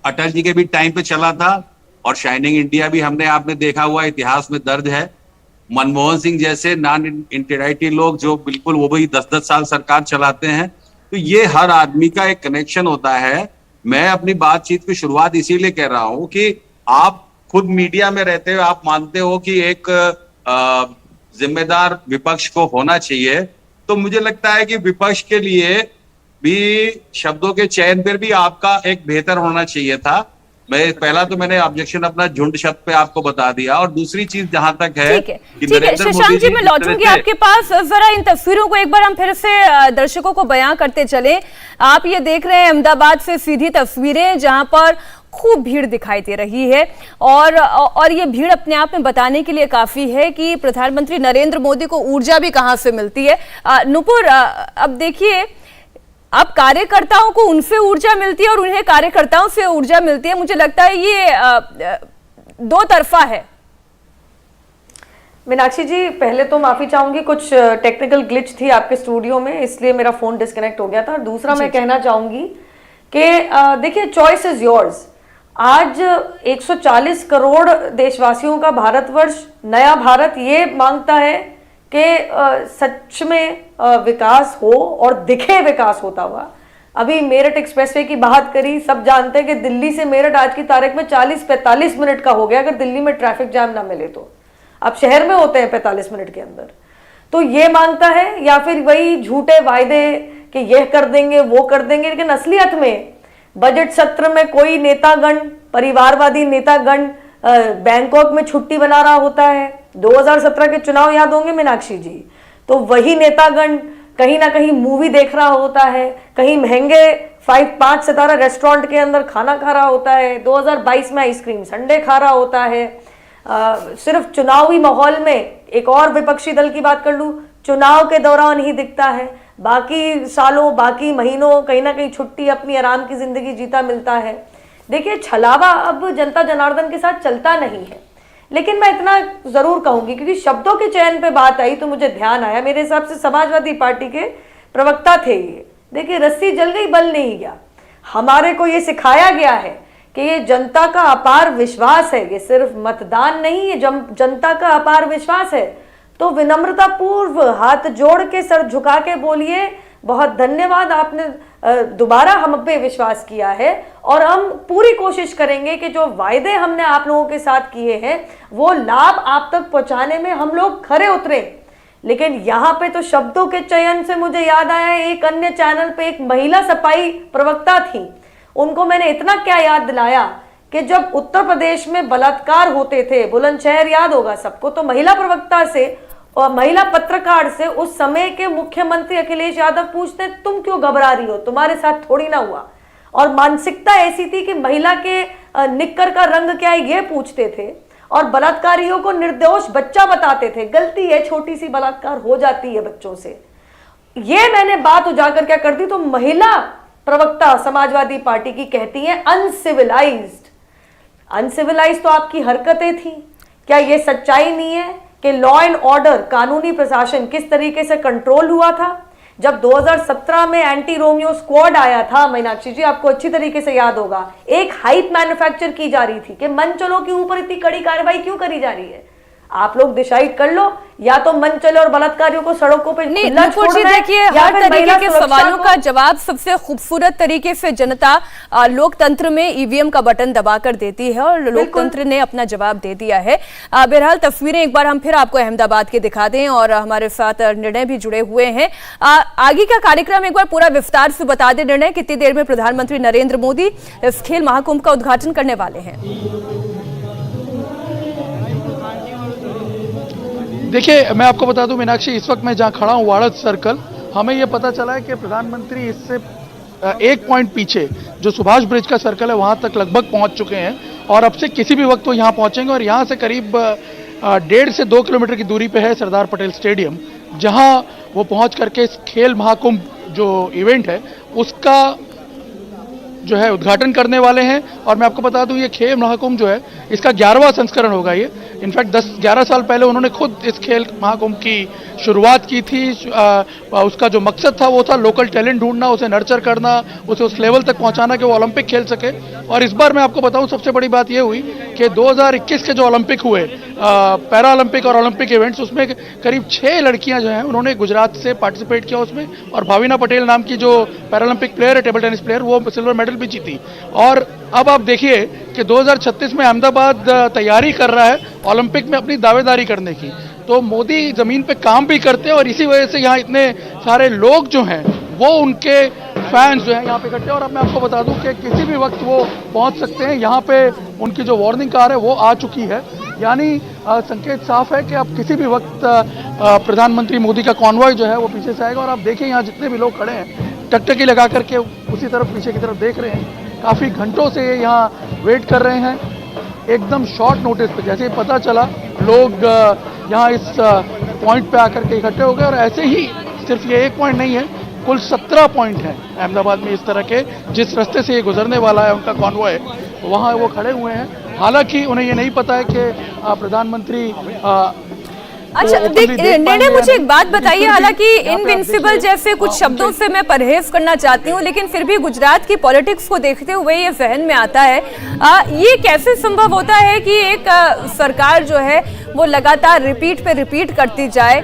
अटल जी के भी टाइम पे चला था, और शाइनिंग इंडिया भी हमने आपने देखा हुआ इतिहास में दर्ज है। मनमोहन सिंह जैसे नॉन इंटेराइटी लोग जो बिल्कुल वो भी 10-10 साल सरकार चलाते हैं। तो ये हर आदमी का एक कनेक्शन होता है। मैं अपनी बातचीत की शुरुआत इसीलिए कह रहा हूं कि आप खुद मीडिया में रहते हुए आप मानते हो कि एक जिम्मेदार विपक्ष को होना चाहिए, तो मुझे लगता है कि विपक्ष के लिए भी शब्दों के चयन पर भी आपका एक बेहतर होना चाहिए था। पहला तो मैंने ऑब्जेक्शन अपना झुंड शब्द पे आपको बता दिया, और दूसरी चीज जहां तक है कि शशांक जी, मैं लौटूंगी आपके पास। जरा इन तस्वीरों को एक बार हम फिर से दर्शकों को बयां करते चले। आप ये देख रहे हैं अहमदाबाद से सीधी तस्वीरें, जहां पर खूब भीड़ दिखाई दे रही है, और ये भीड़ अपने आप में बताने के लिए काफी है कि प्रधानमंत्री नरेंद्र मोदी को ऊर्जा भी कहां से मिलती है। नुपुर, अब देखिए, अब कार्यकर्ताओं को उनसे ऊर्जा मिलती है और उन्हें कार्यकर्ताओं से ऊर्जा मिलती है। मुझे लगता है ये दो तरफा है। मीनाक्षी जी, पहले तो माफी चाहूंगी, कुछ टेक्निकल ग्लिच थी आपके स्टूडियो में, इसलिए मेरा फोन डिस्कनेक्ट हो गया था। दूसरा मैं कहना चाहूंगी कि देखिए, चॉइस इज योर्स। आज 140 करोड़ देशवासियों का भारतवर्ष, नया भारत, ये मांगता है कि सच में विकास हो और दिखे विकास होता हुआ। अभी मेरठ एक्सप्रेसवे की बात करी, सब जानते हैं कि दिल्ली से मेरठ आज की तारीख में 40-45 मिनट का हो गया, अगर दिल्ली में ट्रैफिक जाम ना मिले तो। अब शहर में होते हैं 45 मिनट के अंदर। तो ये मांगता है, या फिर वही झूठे वायदे कि यह कर देंगे वो कर देंगे, लेकिन असलियत में बजट सत्र में कोई नेतागण, परिवारवादी नेतागण बैंकॉक में छुट्टी बना रहा होता है। 2017 के चुनाव याद होंगे मीनाक्षी जी, तो वही नेतागण कहीं ना कहीं मूवी देख रहा होता है, कहीं महंगे 5 सितारा रेस्टोरेंट के अंदर खाना खा रहा होता है, 2022 में आइसक्रीम संडे खा रहा होता है। सिर्फ चुनावी माहौल में, एक और विपक्षी दल की बात कर लूं, चुनाव के दौरान ही दिखता है, बाकी सालों, बाकी महीनों कहीं ना कहीं छुट्टी, अपनी आराम की जिंदगी जीता मिलता है। देखिए, छलावा अब जनता जनार्दन के साथ चलता नहीं है। लेकिन मैं इतना जरूर कहूंगी, क्योंकि शब्दों के चयन पे बात आई तो मुझे ध्यान आया, मेरे हिसाब से समाजवादी पार्टी के प्रवक्ता थे ये। देखिए, रस्सी जल गई, बल नहीं गया। हमारे को ये सिखाया गया है कि ये जनता का अपार विश्वास है, ये सिर्फ मतदान नहीं है, जनता का अपार विश्वास है। तो विनम्रता पूर्व हाथ जोड़ के, सर झुका के बोलिए, बहुत धन्यवाद, आपने दोबारा हम पे विश्वास किया है, और हम पूरी कोशिश करेंगे कि जो वायदे हमने आप लोगों के साथ किए हैं वो लाभ आप तक पहुंचाने में हम लोग खरे उतरे। लेकिन यहाँ पे तो शब्दों के चयन से मुझे याद आया, एक अन्य चैनल पे एक महिला सफाई प्रवक्ता थी, उनको मैंने इतना क्या याद दिलाया कि जब उत्तर प्रदेश में बलात्कार होते थे, बुलंदशहर याद होगा सबको, तो महिला प्रवक्ता से और महिला पत्रकार से उस समय के मुख्यमंत्री अखिलेश यादव पूछते तुम क्यों घबरा रही हो, तुम्हारे साथ थोड़ी ना हुआ। और मानसिकता ऐसी थी कि महिला के निक्कर का रंग क्या है ये पूछते थे, और बलात्कारियों को निर्दोष बच्चा बताते थे। गलती है, छोटी सी बलात्कार हो जाती है बच्चों से। ये मैंने बात उजागर क्या कर दी, तो महिला प्रवक्ता समाजवादी पार्टी की कहती है अनसिविलाइज्ड। अनसिविलाइज्ड तो आपकी हरकतें थी। क्या ये सच्चाई नहीं है कि लॉ एंड ऑर्डर, कानूनी प्रशासन किस तरीके से कंट्रोल हुआ था? जब 2017 में एंटी रोमियो स्क्वाड आया था, मीनाक्षी जी आपको अच्छी तरीके से याद होगा, एक हाइप मैन्युफैक्चर की जा रही थी कि मंचलों के ऊपर इतनी कड़ी कार्रवाई क्यों करी जा रही है। आप लोग डिसाइड कर लो, या तो मंचल और बलात्कारियों को सड़कों पे खुला छोड़ दें, देखिए हर तरीके के सवालों का जवाब सबसे खूबसूरत तरीके से जनता लोकतंत्र में ईवीएम का बटन दबाकर देती है, और लोकतंत्र ने अपना जवाब दे दिया है। बहरहाल तस्वीरें एक बार हम फिर आपको अहमदाबाद के दिखा दें, और हमारे साथ निर्णय भी जुड़े हुए हैं। आगे का कार्यक्रम एक बार पूरा विस्तार से बता दें। निर्णय, कितनी देर में प्रधानमंत्री नरेंद्र मोदी इस खेल महाकुंभ का उद्घाटन करने वाले हैं? देखिए, मैं आपको बता दूं मीनाक्षी, इस वक्त मैं जहां खड़ा हूं वाड़द सर्कल, हमें यह पता चला है कि प्रधानमंत्री इससे एक पॉइंट पीछे जो सुभाष ब्रिज का सर्कल है वहां तक लगभग पहुंच चुके हैं, और अब से किसी भी वक्त वो यहां पहुंचेंगे। और यहां से करीब 1.5 से 2 किलोमीटर की दूरी पे है सरदार पटेल स्टेडियम, जहां वो पहुंच करके इस खेल महाकुंभ जो इवेंट है उसका जो है उद्घाटन करने वाले हैं। और मैं आपको बता दूं ये खेल महाकुंभ जो है इसका 11वां संस्करण होगा। ये इनफैक्ट 10-11 साल पहले उन्होंने खुद इस खेल महाकुंभ की शुरुआत की थी। उसका जो मकसद था वो था लोकल टैलेंट ढूंढना, उसे नर्चर करना, उसे उस लेवल तक पहुंचाना कि वो ओलंपिक खेल सके। और इस बार मैं आपको बताऊं सबसे बड़ी बात ये हुई कि 2021 के जो ओलंपिक हुए, पैरा ओलंपिक और ओलंपिक इवेंट्स, उसमें करीब 6 लड़कियां जो हैं उन्होंने गुजरात से पार्टिसिपेट किया उसमें। और भाविना पटेल नाम की जो पैरालंपिक प्लेयर है, टेबल टेनिस प्लेयर, वो सिल्वर मेडल भी जीती। और अब आप देखिए कि 2036 में अहमदाबाद तैयारी कर रहा है ओलंपिक में अपनी दावेदारी करने की। तो मोदी जमीन पे काम भी करते हैं, और इसी वजह से यहाँ इतने सारे लोग जो हैं वो उनके फैंस जो हैं यहाँ पे इकट्ठे। और अब मैं आपको बता दूं कि किसी भी वक्त वो पहुँच सकते हैं। यहाँ पे उनकी जो वार्निंग कार है वो आ चुकी है, यानी संकेत साफ है कि अब किसी भी वक्त प्रधानमंत्री मोदी का कॉन्वॉय जो है वो पीछे से आएगा। और आप देखिए यहाँ जितने भी लोग खड़े हैं टकटकी लगा करके उसी तरफ पीछे की तरफ देख रहे हैं। काफ़ी घंटों से यहाँ वेट कर रहे हैं। एकदम शॉर्ट नोटिस पे जैसे ही पता चला लोग यहाँ इस पॉइंट पे आकर के इकट्ठे हो गए। और ऐसे ही सिर्फ ये एक पॉइंट नहीं है, कुल 17 पॉइंट हैं अहमदाबाद में इस तरह के, जिस रास्ते से ये गुजरने वाला है उनका कॉन्वॉय, वहाँ वो खड़े हुए हैं। हालांकि उन्हें ये नहीं पता है कि प्रधानमंत्री अच्छा, निर्णय मुझे एक बात बताइए, हालांकि इनविंसिबल जैसे कुछ शब्दों से मैं परहेज करना चाहती हूँ, लेकिन फिर भी गुजरात की पॉलिटिक्स को देखते हुए ये जहन में आता है, ये कैसे संभव होता है कि एक सरकार जो है वो लगातार रिपीट पे रिपीट करती जाए,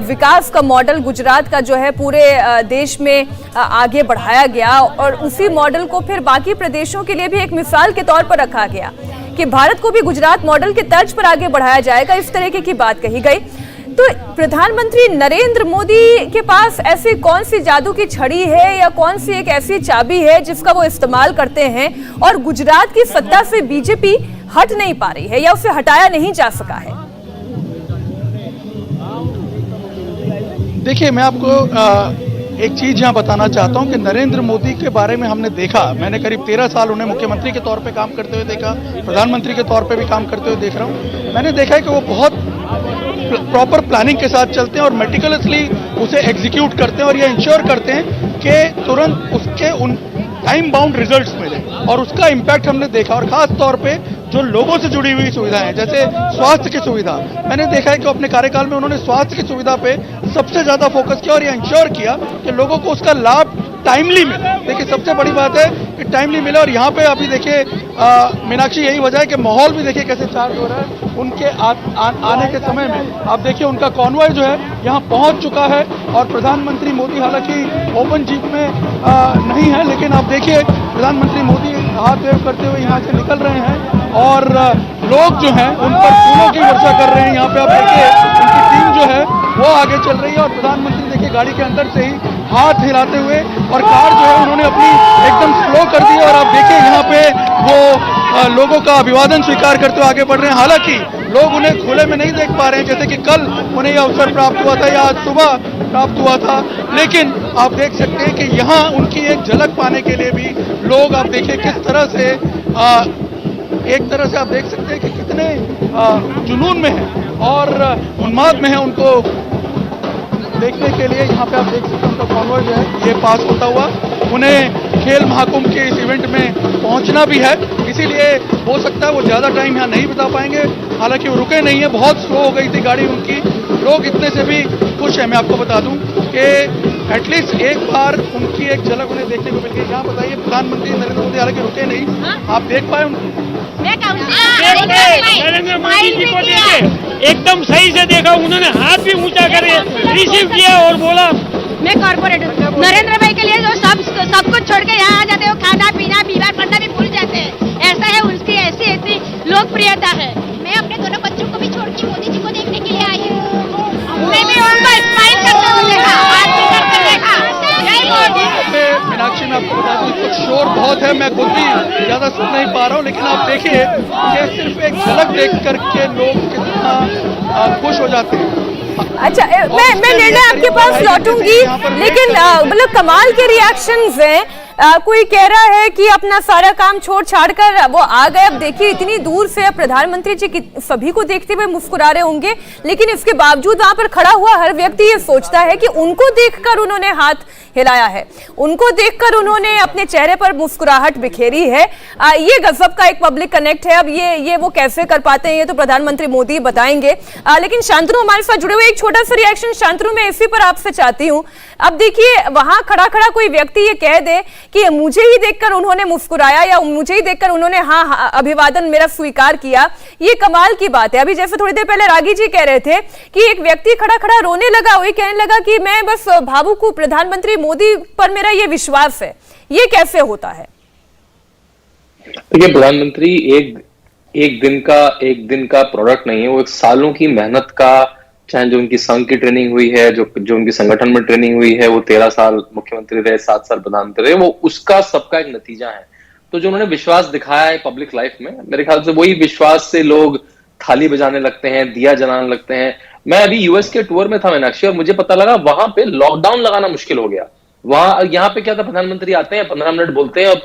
विकास का मॉडल गुजरात का जो है पूरे देश में आगे बढ़ाया गया, और उसी मॉडल को फिर बाकी प्रदेशों के लिए भी एक मिसाल के तौर पर रखा गया कि भारत को भी गुजरात मॉडल के तर्ज पर आगे बढ़ाया जाएगा, इस तरीके की बात कही गई। तो प्रधानमंत्री नरेंद्र मोदी के पास ऐसी कौन सी जादू की छड़ी है, या कौन सी एक ऐसी चाबी है जिसका वो इस्तेमाल करते हैं और गुजरात की सत्ता से बीजेपी हट नहीं पा रही है, या उसे हटाया नहीं जा सका है? देखिए, मैं आपको एक चीज़ यहाँ बताना चाहता हूँ कि नरेंद्र मोदी के बारे में हमने देखा, मैंने करीब 13 साल उन्हें मुख्यमंत्री के तौर पे काम करते हुए देखा, प्रधानमंत्री के तौर पे भी काम करते हुए देख रहा हूँ। मैंने देखा है कि वो बहुत प्रॉपर प्लानिंग के साथ चलते हैं और मेटिकुलसली उसे एग्जीक्यूट करते हैं, और ये इंश्योर करते हैं कि तुरंत उसके उन टाइम बाउंड रिजल्ट्स मिले, और उसका इम्पैक्ट हमने देखा। और खास तौर पे जो लोगों से जुड़ी हुई सुविधाएं, जैसे स्वास्थ्य की सुविधा, मैंने देखा है कि अपने कार्यकाल में उन्होंने स्वास्थ्य की सुविधा पे सबसे ज्यादा फोकस किया और ये इंश्योर किया कि लोगों को उसका लाभ टाइमली मिले। देखिए, सबसे बड़ी बात है कि टाइमली मिले। और यहाँ पे अभी देखिए मीनाक्षी, यही वजह है कि माहौल भी देखिए कैसे चार्ज हो रहा है। उनके आने के समय में आप देखिए उनका कॉन्वॉय जो है यहाँ पहुँच चुका है, और प्रधानमंत्री मोदी हालांकि ओपन जीप में नहीं है, लेकिन आप देखिए प्रधानमंत्री मोदी हाथ वेव करते हुए यहाँ से निकल रहे हैं, और लोग जो हैं उन पर फूलों की वर्षा कर रहे हैं। यहाँ पे आप देखिए उनकी टीम जो है वो आगे चल रही है, और प्रधानमंत्री देखिए गाड़ी के अंदर से ही हाथ हिलाते हुए, और कार जो है उन्होंने अपनी एकदम स्लो कर दी। और आप देखिए यहाँ पे वो लोगों का अभिवादन स्वीकार करते हुए आगे बढ़ रहे हैं। हालांकि लोग उन्हें खुले में नहीं देख पा रहे हैं, जैसे कि कल उन्हें यह अवसर प्राप्त हुआ था या आज सुबह प्राप्त हुआ था, लेकिन आप देख सकते हैं कि यहाँ उनकी एक झलक पाने के लिए भी लोग, आप देखिए किस तरह से एक तरह से आप देख सकते हैं कि कितने जुनून में है और उन्माद में है उनको देखने के लिए। यहाँ पे आप देख सकते हैं उनका कॉन्वॉय जो है ये पास होता हुआ, उन्हें खेल महाकुंभ के इस इवेंट में पहुंचना भी है, इसीलिए हो सकता है वो ज़्यादा टाइम यहाँ नहीं बिता पाएंगे। हालांकि वो रुके नहीं है, बहुत स्लो हो गई थी गाड़ी उनकी, लोग इतने से भी खुश हैं। मैं आपको बता दूं कि एटलीस्ट एक बार उनकी एक झलक उन्हें देखने को मिल गई। यहाँ बताइए, प्रधानमंत्री नरेंद्र मोदी हालांकि रुके नहीं, आप देख पाए उनको? नरेंद्र मोदी जी को देखे एकदम सही से देखा, उन्होंने हाथ भी ऊंचा करे रिसीव किया और बोला मैं कॉर्पोरेट नरेंद्र भाई के लिए जो सब कुछ छोड़ के यहाँ आ जाते हो, खाना पीना बीमार पड़ना भी भूल जाते हैं, ऐसा है उनकी ऐसी लोकप्रियता है। मैं अपने दोनों बच्चों को भी छोड़ के मोदी जी को देखने के लिए आई हूँ। मैं भी उनको स्माइल करते हुए देखा, बात भी करते देखा। जय मोदी। मीनाक्षी, मैं आपको बता दूं कुछ शोर बहुत है, मैं खुद भी ज्यादा सुन नहीं पा रहा हूँ, लेकिन आप देखिए कि सिर्फ एक झलक देख करके लोग कितना खुश हो जाते हैं। अच्छा, मैं निर्णय आपके पास लौटूंगी, लेकिन मतलब कमाल के रिएक्शंस हैं। कोई कह रहा है कि अपना सारा काम छोड़ छाड़ कर वो आ गए। अब देखिए, इतनी दूर से प्रधानमंत्री जी सभी को देखते हुए मुस्कुरा रहे होंगे, लेकिन इसके बावजूद वहां पर खड़ा हुआ हर व्यक्ति ये सोचता है कि उनको देखकर उन्होंने हाथ हिलाया है, उनको देखकर उन्होंने अपने चेहरे पर मुस्कुराहट बिखेरी है। ये गजब का एक पब्लिक कनेक्ट है। अब ये वो कैसे कर पाते हैं, ये तो प्रधानमंत्री मोदी बताएंगे। लेकिन शांतनु हमारे साथ जुड़े हुए, एक छोटा सा रिएक्शन शांतनु मैं इसी पर आपसे चाहती हूँ। अब देखिए, वहां खड़ा खड़ा कोई व्यक्ति ये कह दे कि मुझे ही देखकर उन्होंने मुस्कुराया या मुझे ही देखकर उन्होंने हाँ अभिवादन मेरा स्वीकार किया, ये कमाल की बात है। अभी जैसे थोड़ी देर पहले रागी जी कह रहे थे कि एक व्यक्ति खड़ा खड़ा रोने लगा, वही कहने लगा कि मैं बस भावुक हूं, प्रधानमंत्री मोदी पर मेरा ये विश्वास है। ये कैसे होता है? देखिए, प्रधानमंत्री एक दिन का प्रोडक्ट नहीं है, वो एक सालों की मेहनत का, चाहे जो उनकी संघ की ट्रेनिंग हुई है, जो उनकी संगठन में ट्रेनिंग हुई है, वो 13 साल मुख्यमंत्री रहे, 7 साल प्रधानमंत्री रहे, वो उसका सबका एक नतीजा है। तो जो उन्होंने विश्वास दिखाया है पब्लिक लाइफ में, मेरे ख्याल से वही विश्वास से लोग थाली बजाने लगते हैं, दिया जलाने लगते हैं। मैं अभी यूएस के टूर में था मीनाक्षी, और मुझे पता लगा वहां पे लॉकडाउन लगाना मुश्किल हो गया। यहाँ पे क्या था, प्रधानमंत्री आते हैं, 15 मिनट बोलते हैं और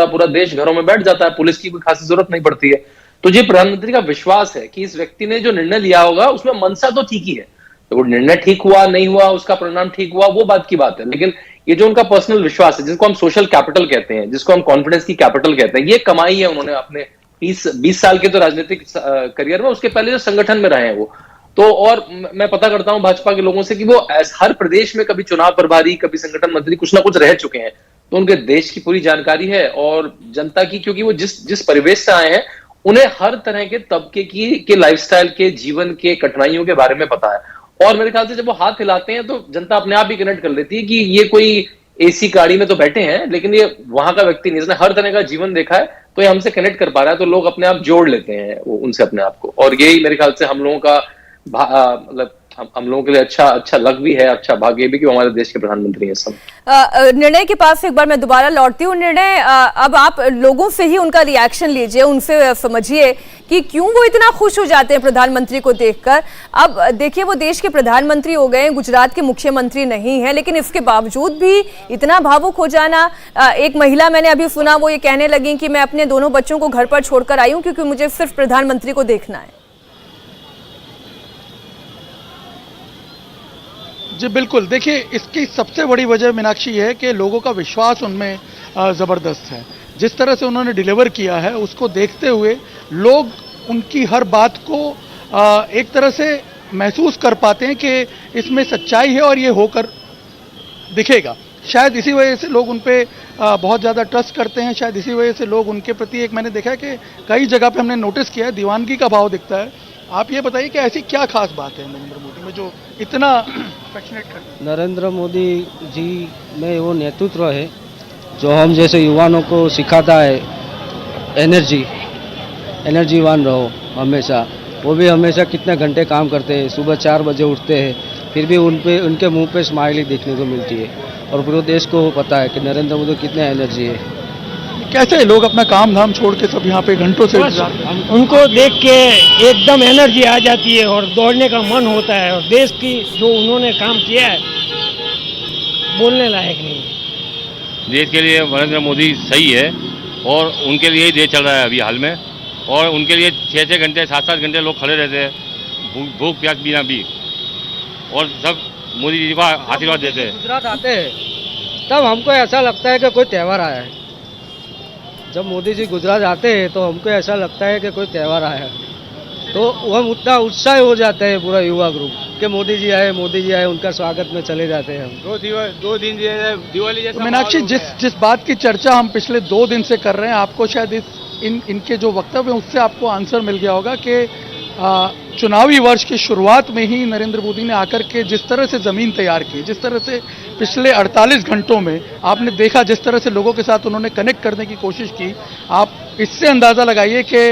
पूरा देश घरों में बैठ जाता है, पुलिस की कोई खासी जरूरत नहीं पड़ती है। तो ये प्रधानमंत्री का विश्वास है कि इस व्यक्ति ने जो निर्णय लिया होगा उसमें मनसा तो ठीक ही है। तो वो निर्णय ठीक हुआ नहीं हुआ, उसका परिणाम ठीक हुआ, वो बात की बात है, लेकिन ये जो उनका पर्सनल विश्वास है, जिसको हम सोशल कैपिटल कहते हैं, जिसको हम कॉन्फिडेंस की कैपिटल कहते हैं, ये कमाई है उन्होंने अपने 20 साल के तो राजनीतिक करियर में, उसके पहले जो संगठन में रहे हैं वो तो। और मैं पता करता हूं भाजपा के लोगों से कि वो हर प्रदेश में कभी चुनाव प्रभारी, कभी संगठन मंत्री, कुछ ना कुछ रह चुके हैं, तो उनके देश की पूरी जानकारी है और जनता की, क्योंकि वो जिस परिवेश से आए हैं, उन्हें हर तरह के तबके के लाइफस्टाइल के, जीवन के कठिनाइयों के बारे में पता है। और मेरे ख्याल से जब वो हाथ हिलाते हैं तो जनता अपने आप ही कनेक्ट कर लेती है कि ये कोई एसी गाड़ी में तो बैठे हैं, लेकिन ये वहां का व्यक्ति नहीं, इसने हर तरह का जीवन देखा है, तो ये हमसे कनेक्ट कर पा रहा है, तो लोग अपने आप जोड़ लेते हैं वो उनसे अपने आप को। और यही मेरे ख्याल से हम लोगों का मतलब हम लोगों के लिए अच्छा लक भी है, अच्छा भाग्य भी कि हमारे देश के प्रधानमंत्री हैं सब। निर्णय के पास एक बार मैं दोबारा लौटती हूँ। निर्णय, अब आप लोगों से ही उनका रिएक्शन लीजिए, उनसे समझिए कि क्यों वो इतना खुश हो जाते हैं प्रधानमंत्री को देखकर। अब देखिए, वो देश के प्रधानमंत्री हो गए, गुजरात के मुख्यमंत्री नहीं है, लेकिन इसके बावजूद भी इतना भावुक हो जाना। एक महिला मैंने अभी सुना, वो ये कहने लगी कि मैं अपने दोनों बच्चों को घर पर छोड़कर आई हूँ क्योंकि मुझे सिर्फ प्रधानमंत्री को देखना है। जी बिल्कुल, देखिए इसकी सबसे बड़ी वजह मीनाक्षी है कि लोगों का विश्वास उनमें ज़बरदस्त है। जिस तरह से उन्होंने डिलीवर किया है, उसको देखते हुए लोग उनकी हर बात को एक तरह से महसूस कर पाते हैं कि इसमें सच्चाई है और ये होकर दिखेगा। शायद इसी वजह से लोग उन पर बहुत ज़्यादा ट्रस्ट करते हैं, शायद इसी वजह से लोग उनके प्रति, एक मैंने देखा है कि कई जगह पे हमने नोटिस किया है, दीवानगी का भाव दिखता है। आप ये बताइए कि ऐसी क्या खास बात है नरेंद्र मोदी में जो इतना अफेक्शनेट करते हैं? नरेंद्र मोदी जी में वो नेतृत्व है जो हम जैसे युवाओं को सिखाता है, एनर्जीवान रहो हमेशा। वो भी हमेशा कितने घंटे काम करते हैं, सुबह 4 बजे उठते हैं, फिर भी उनके मुंह पे स्माइली देखने को मिलती है और पूरे देश को पता है कि नरेंद्र मोदी कितने एनर्जी है। कैसे लोग अपना काम धाम छोड़ के सब यहाँ पे घंटों से इंतजार कर रहे हैं? उनको देख के एकदम एनर्जी आ जाती है और दौड़ने का मन होता है, और देश की जो उन्होंने काम किया है बोलने लायक नहीं है। देश के लिए नरेंद्र मोदी सही है और उनके लिए ही देश चल रहा है अभी हाल में, और उनके लिए 6-6 घंटे 7-7 घंटे लोग खड़े रहते हैं भूख प्यास बिना भी, और सब मोदी जी को आशीर्वाद देते हैं। गुजरात आते हैं तब हमको ऐसा लगता है कि कोई त्यौहार आया है। जब मोदी जी गुजरात आते हैं तो हमको ऐसा लगता है कि कोई त्यौहार आया है, तो हम उतना उत्साह हो जाते हैं पूरा युवा ग्रुप कि मोदी जी आए, उनका स्वागत में चले जाते हैं हम। 2 दिन दिवाली जैसा। मीनाक्षी, जिस बात की चर्चा हम पिछले 2 दिन से कर रहे हैं, आपको शायद इनके जो वक्तव्य हैं उससे आपको आंसर मिल गया होगा कि चुनावी वर्ष की शुरुआत में ही नरेंद्र मोदी ने आकर के जिस तरह से जमीन तैयार की, जिस तरह से पिछले 48 घंटों में आपने देखा, जिस तरह से लोगों के साथ उन्होंने कनेक्ट करने की कोशिश की, आप इससे अंदाजा लगाइए कि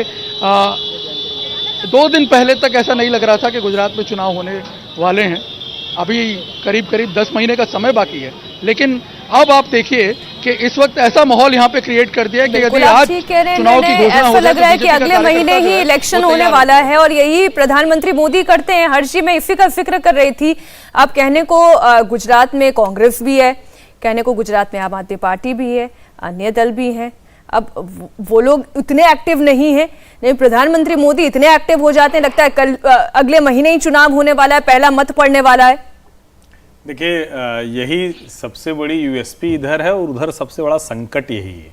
2 दिन पहले तक ऐसा नहीं लग रहा था कि गुजरात में चुनाव होने वाले हैं। अभी करीब 10 महीने का समय बाकी है, लेकिन अब आप देखिए कि इस वक्त ऐसा माहौल यहाँ पे क्रिएट कर दिया कि यदि आज चुनाव की घोषणा हो ऐसा लग रहा है जाए कि अगले महीने ही इलेक्शन होने वाला है, और यही प्रधानमंत्री मोदी करते हैं। हर्षी, मैं इसी का जिक्र कर रही थी। आप कहने को गुजरात में कांग्रेस भी है, कहने को गुजरात में आम आदमी पार्टी भी है, अन्य दल भी हैं। अब वो लोग उतने एक्टिव नहीं है, नहीं, प्रधानमंत्री मोदी इतने एक्टिव हो जाते हैं, लगता है कल अगले महीने ही चुनाव होने वाला है, पहला मत पड़ने वाला है। देखिए, यही सबसे बड़ी यूएसपी इधर है और उधर सबसे बड़ा संकट यही है।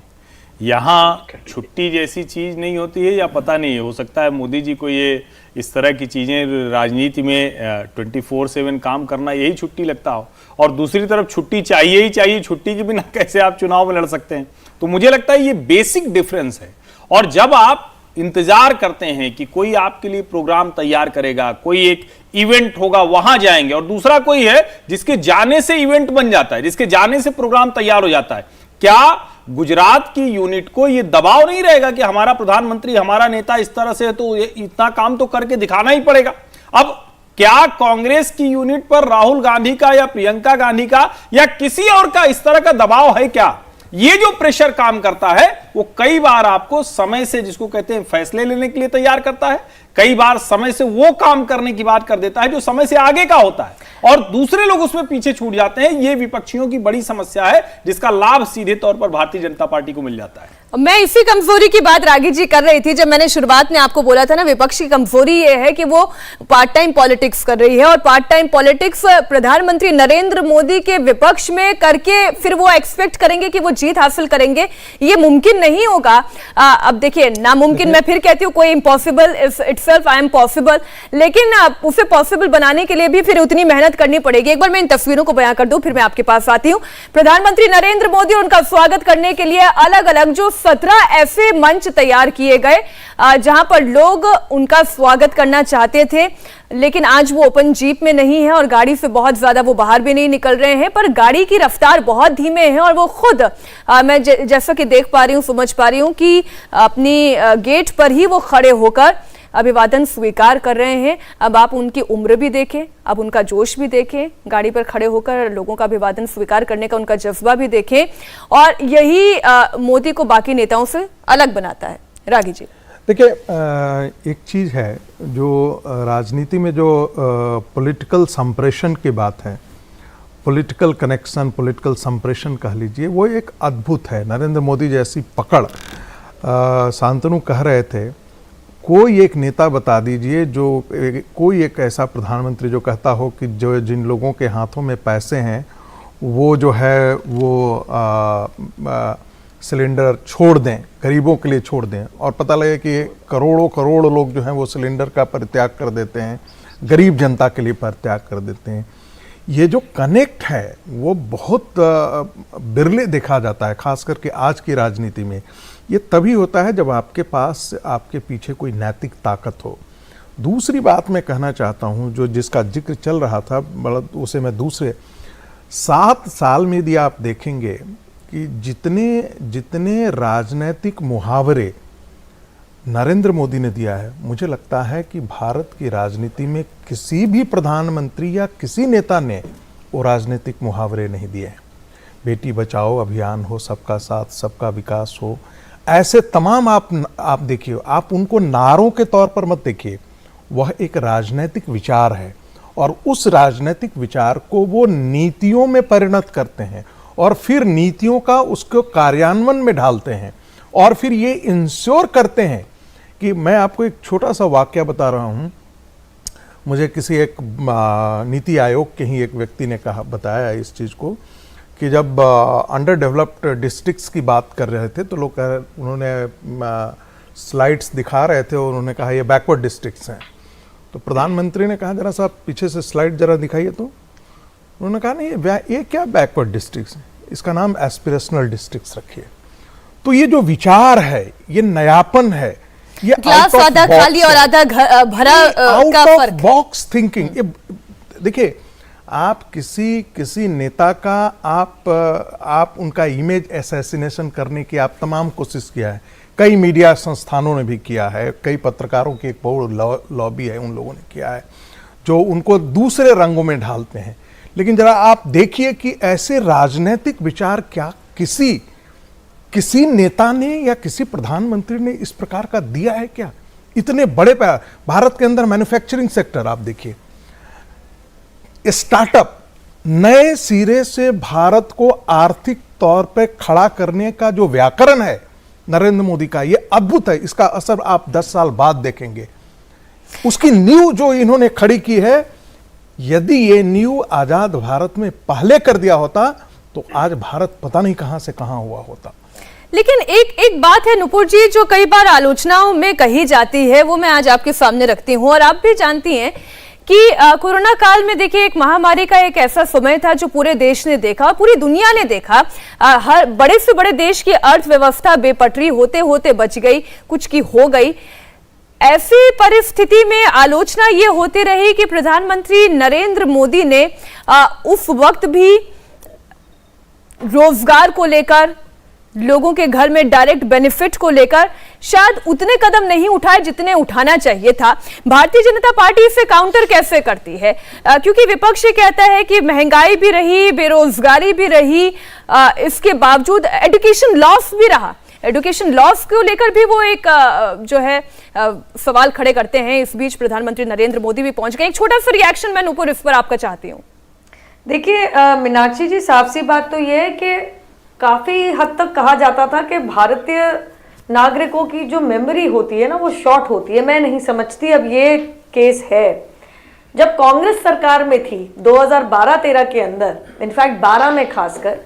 यहाँ छुट्टी जैसी चीज नहीं होती है, या पता नहीं है, हो सकता है मोदी जी को ये इस तरह की चीजें राजनीति में 24/7 काम करना यही छुट्टी लगता हो, और दूसरी तरफ छुट्टी चाहिए ही चाहिए। छुट्टी के बिना कैसे आप चुनाव में लड़ सकते हैं? तो मुझे लगता है ये बेसिक डिफरेंस है। और जब आप इंतजार करते हैं कि कोई आपके लिए प्रोग्राम तैयार करेगा, कोई एक इवेंट होगा, वहां जाएंगे, और दूसरा कोई है जिसके जाने से इवेंट बन जाता है, जिसके जाने से प्रोग्राम तैयार हो जाता है, क्या गुजरात की यूनिट को यह दबाव नहीं रहेगा कि हमारा प्रधानमंत्री, हमारा नेता इस तरह से है तो इतना काम तो करके दिखाना ही पड़ेगा? अब क्या कांग्रेस की यूनिट पर राहुल गांधी का या प्रियंका गांधी का या किसी और का इस तरह का दबाव है क्या? ये जो प्रेशर काम करता है वो कई बार आपको समय से, जिसको कहते हैं फैसले लेने के लिए तैयार करता है, कई बार समय से वो काम करने की बात कर देता है जो समय से आगे का होता है, और दूसरे लोग उसमें पीछे छूट जाते हैं। ये विपक्षियों की बड़ी समस्या है, जिसका लाभ सीधे तौर पर भारतीय जनता पार्टी को मिल जाता है। मैं इसी कमजोरी की बात रागी जी कर रही थी। जब मैंने शुरुआत में आपको बोला था ना, विपक्ष की कमजोरी ये है कि वो पार्ट टाइम पॉलिटिक्स कर रही है, और पार्ट टाइम पॉलिटिक्स प्रधानमंत्री नरेंद्र मोदी के विपक्ष में करके फिर वो एक्सपेक्ट करेंगे कि वो जीत हासिल करेंगे, ये मुमकिन नहीं होगा। अब देखिए, नामुमकिन मैं फिर कहती हूँ, कोई impossible itself I am possible, लेकिन उसे पॉसिबल बनाने के लिए भी फिर उतनी मेहनत करनी पड़ेगी। एक बार मैं इन तस्वीरों को बयां कर दूं, फिर मैं आपके पास आती हूं। प्रधानमंत्री नरेंद्र मोदी और उनका स्वागत करने के लिए अलग अलग जो 17 ऐसे मंच तैयार किए गए जहां पर लोग उनका स्वागत करना चाहते थे, लेकिन आज वो ओपन जीप में नहीं है और गाड़ी से बहुत ज्यादा वो बाहर भी नहीं निकल रहे हैं, पर गाड़ी की रफ्तार बहुत धीमे है, और वो खुद मैं जैसा कि देख पा रही हूं, समझ पा रही हूं कि अपनी गेट पर ही वो खड़े होकर अभिवादन स्वीकार कर रहे हैं। अब आप उनकी उम्र भी देखें, अब उनका जोश भी देखें, गाड़ी पर खड़े होकर लोगों का अभिवादन स्वीकार करने का उनका जज्बा भी देखें, और यही मोदी को बाकी नेताओं से अलग बनाता है। रागी जी, देखिए, एक चीज़ है जो राजनीति में जो पॉलिटिकल संप्रेषण की बात है, पॉलिटिकल कनेक्शन, पॉलिटिकल संप्रेषण कह लीजिए, वो एक अद्भुत है। नरेंद्र मोदी जैसी पकड़, शांतनु कह रहे थे, कोई एक नेता बता दीजिए जो कोई एक ऐसा प्रधानमंत्री जो कहता हो कि जो जिन लोगों के हाथों में पैसे हैं वो जो है वो सिलेंडर छोड़ दें, गरीबों के लिए छोड़ दें, और पता लगे कि करोड़ों लोग जो हैं वो सिलेंडर का परित्याग कर देते हैं, गरीब जनता के लिए परित्याग कर देते हैं। ये जो कनेक्ट है वो बहुत बिरले देखा जाता है, खास करके आज की राजनीति में। ये तभी होता है जब आपके पास, आपके पीछे कोई नैतिक ताकत हो। दूसरी बात मैं कहना चाहता हूँ, जो जिसका जिक्र चल रहा था, उसे मैं दूसरे 7 साल में यदि आप देखेंगे कि जितने राजनैतिक मुहावरे नरेंद्र मोदी ने दिया है, मुझे लगता है कि भारत की राजनीति में किसी भी प्रधानमंत्री या किसी नेता ने वो राजनीतिक मुहावरे नहीं दिए हैं। बेटी बचाओ अभियान हो, सबका साथ सबका विकास हो, ऐसे तमाम आप देखिए, आप उनको नारों के तौर पर मत देखिए, वह एक राजनीतिक विचार है और उस राजनीतिक विचार को वो नीतियों में परिणत करते हैं और फिर नीतियों का उसको कार्यान्वयन में ढालते हैं और फिर ये इंश्योर करते हैं कि मैं आपको एक छोटा सा वाक्य बता रहा हूँ। मुझे किसी एक नीति आयोग के ही एक व्यक्ति ने बताया इस चीज़ को कि जब अंडर डेवलप्ड डिस्ट्रिक्ट्स की बात कर रहे थे तो लोग उन्होंने स्लाइड्स दिखा रहे थे और उन्होंने कहा ये बैकवर्ड डिस्ट्रिक्ट्स हैं। तो प्रधानमंत्री ने कहा जरा सा पीछे से स्लाइड जरा दिखाइए, तो उन्होंने कहा नहीं ये क्या बैकवर्ड डिस्ट्रिक्ट्स हैं, इसका नाम एस्पिरेशनल डिस्ट्रिक्ट्स रखिए। तो ये जो विचार है, ये नयापन है, ये ग्लास आधा खाली और आधा भरा का फर्क, बॉक्स थिंकिंग। ये देखिए, आप किसी नेता का आप उनका इमेज असैसिनेशन करने की आप तमाम कोशिश किया है, कई मीडिया संस्थानों ने भी किया है, कई पत्रकारों की एक बहुत लॉबी है, उन लोगों ने किया है जो उनको दूसरे रंगों में ढालते हैं। लेकिन जरा आप देखिए कि ऐसे राजनीतिक विचार क्या किसी नेता ने या किसी प्रधानमंत्री ने इस प्रकार का दिया है क्या? इतने बड़े भारत के अंदर मैन्युफैक्चरिंग सेक्टर आप देखिए, स्टार्टअप, नए सिरे से भारत को आर्थिक तौर पे खड़ा करने का जो व्याकरण है नरेंद्र मोदी का, ये अद्भुत है। इसका असर आप 10 साल बाद देखेंगे। उसकी नींव जो इन्होंने खड़ी की है, यदि ये नींव आजाद भारत में पहले कर दिया होता तो आज भारत पता नहीं कहां से कहां हुआ होता। लेकिन एक बात है नुपुर जी, जो कई बार आलोचनाओं में कही जाती है, वो मैं आज आपके सामने रखती हूं। और आप भी जानती हैं कि कोरोना काल में देखिए, एक महामारी का एक ऐसा समय था जो पूरे देश ने देखा, पूरी दुनिया ने देखा। हर बड़े से बड़े देश की अर्थव्यवस्था बेपटरी होते होते बच गई, कुछ की हो गई। ऐसी परिस्थिति में आलोचना ये होती रही कि प्रधानमंत्री नरेंद्र मोदी ने उस वक्त भी रोजगार को लेकर, लोगों के घर में डायरेक्ट बेनिफिट को लेकर शायद उतने कदम नहीं उठाए जितने उठाना चाहिए था। भारतीय जनता पार्टी इसे काउंटर कैसे करती है? क्योंकि विपक्ष ये कहता है कि महंगाई भी रही, बेरोजगारी भी रही, इसके बावजूद एजुकेशन लॉस भी रहा। एजुकेशन लॉस को लेकर भी वो एक जो है सवाल खड़े करते हैं। इस बीच प्रधानमंत्री नरेंद्र मोदी भी पहुंच गए। एक छोटा सा रिएक्शन मैं नुपुर इस पर आपका चाहती हूँ। देखिए मीनाक्षी जी, साफ सी बात तो ये है कि काफी हद तक कहा जाता था कि भारतीय नागरिकों की जो मेमोरी होती है ना, वो शॉर्ट होती है। मैं नहीं समझती अब ये केस है। जब कांग्रेस सरकार में थी 2012-13 के अंदर, इनफैक्ट 12 में खासकर,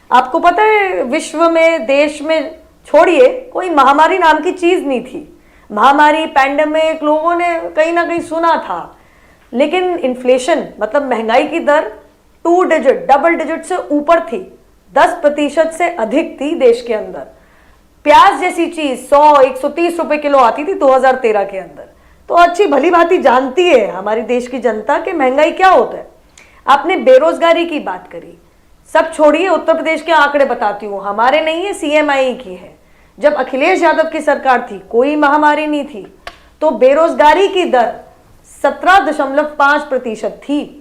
आपको पता है विश्व में, देश में छोड़िए, कोई महामारी नाम की चीज नहीं थी। महामारी, पैंडेमिक, लोगों ने कहीं ना कहीं सुना था, लेकिन इन्फ्लेशन मतलब महंगाई की दर 2 डिजिट, डबल डिजिट से ऊपर थी, 10% से अधिक थी देश के अंदर। प्याज जैसी चीज 100-130 रुपए किलो आती थी 2013 के अंदर। तो अच्छी भली भांति जानती है हमारी देश की जनता कि महंगाई क्या होता है। आपने बेरोजगारी की बात करी, सब छोड़िए, उत्तर प्रदेश के आंकड़े बताती हूँ, हमारे नहीं है, CMI की है। जब अखिलेश यादव की सरकार थी, कोई महामारी नहीं थी, तो बेरोजगारी की दर 17.5% थी।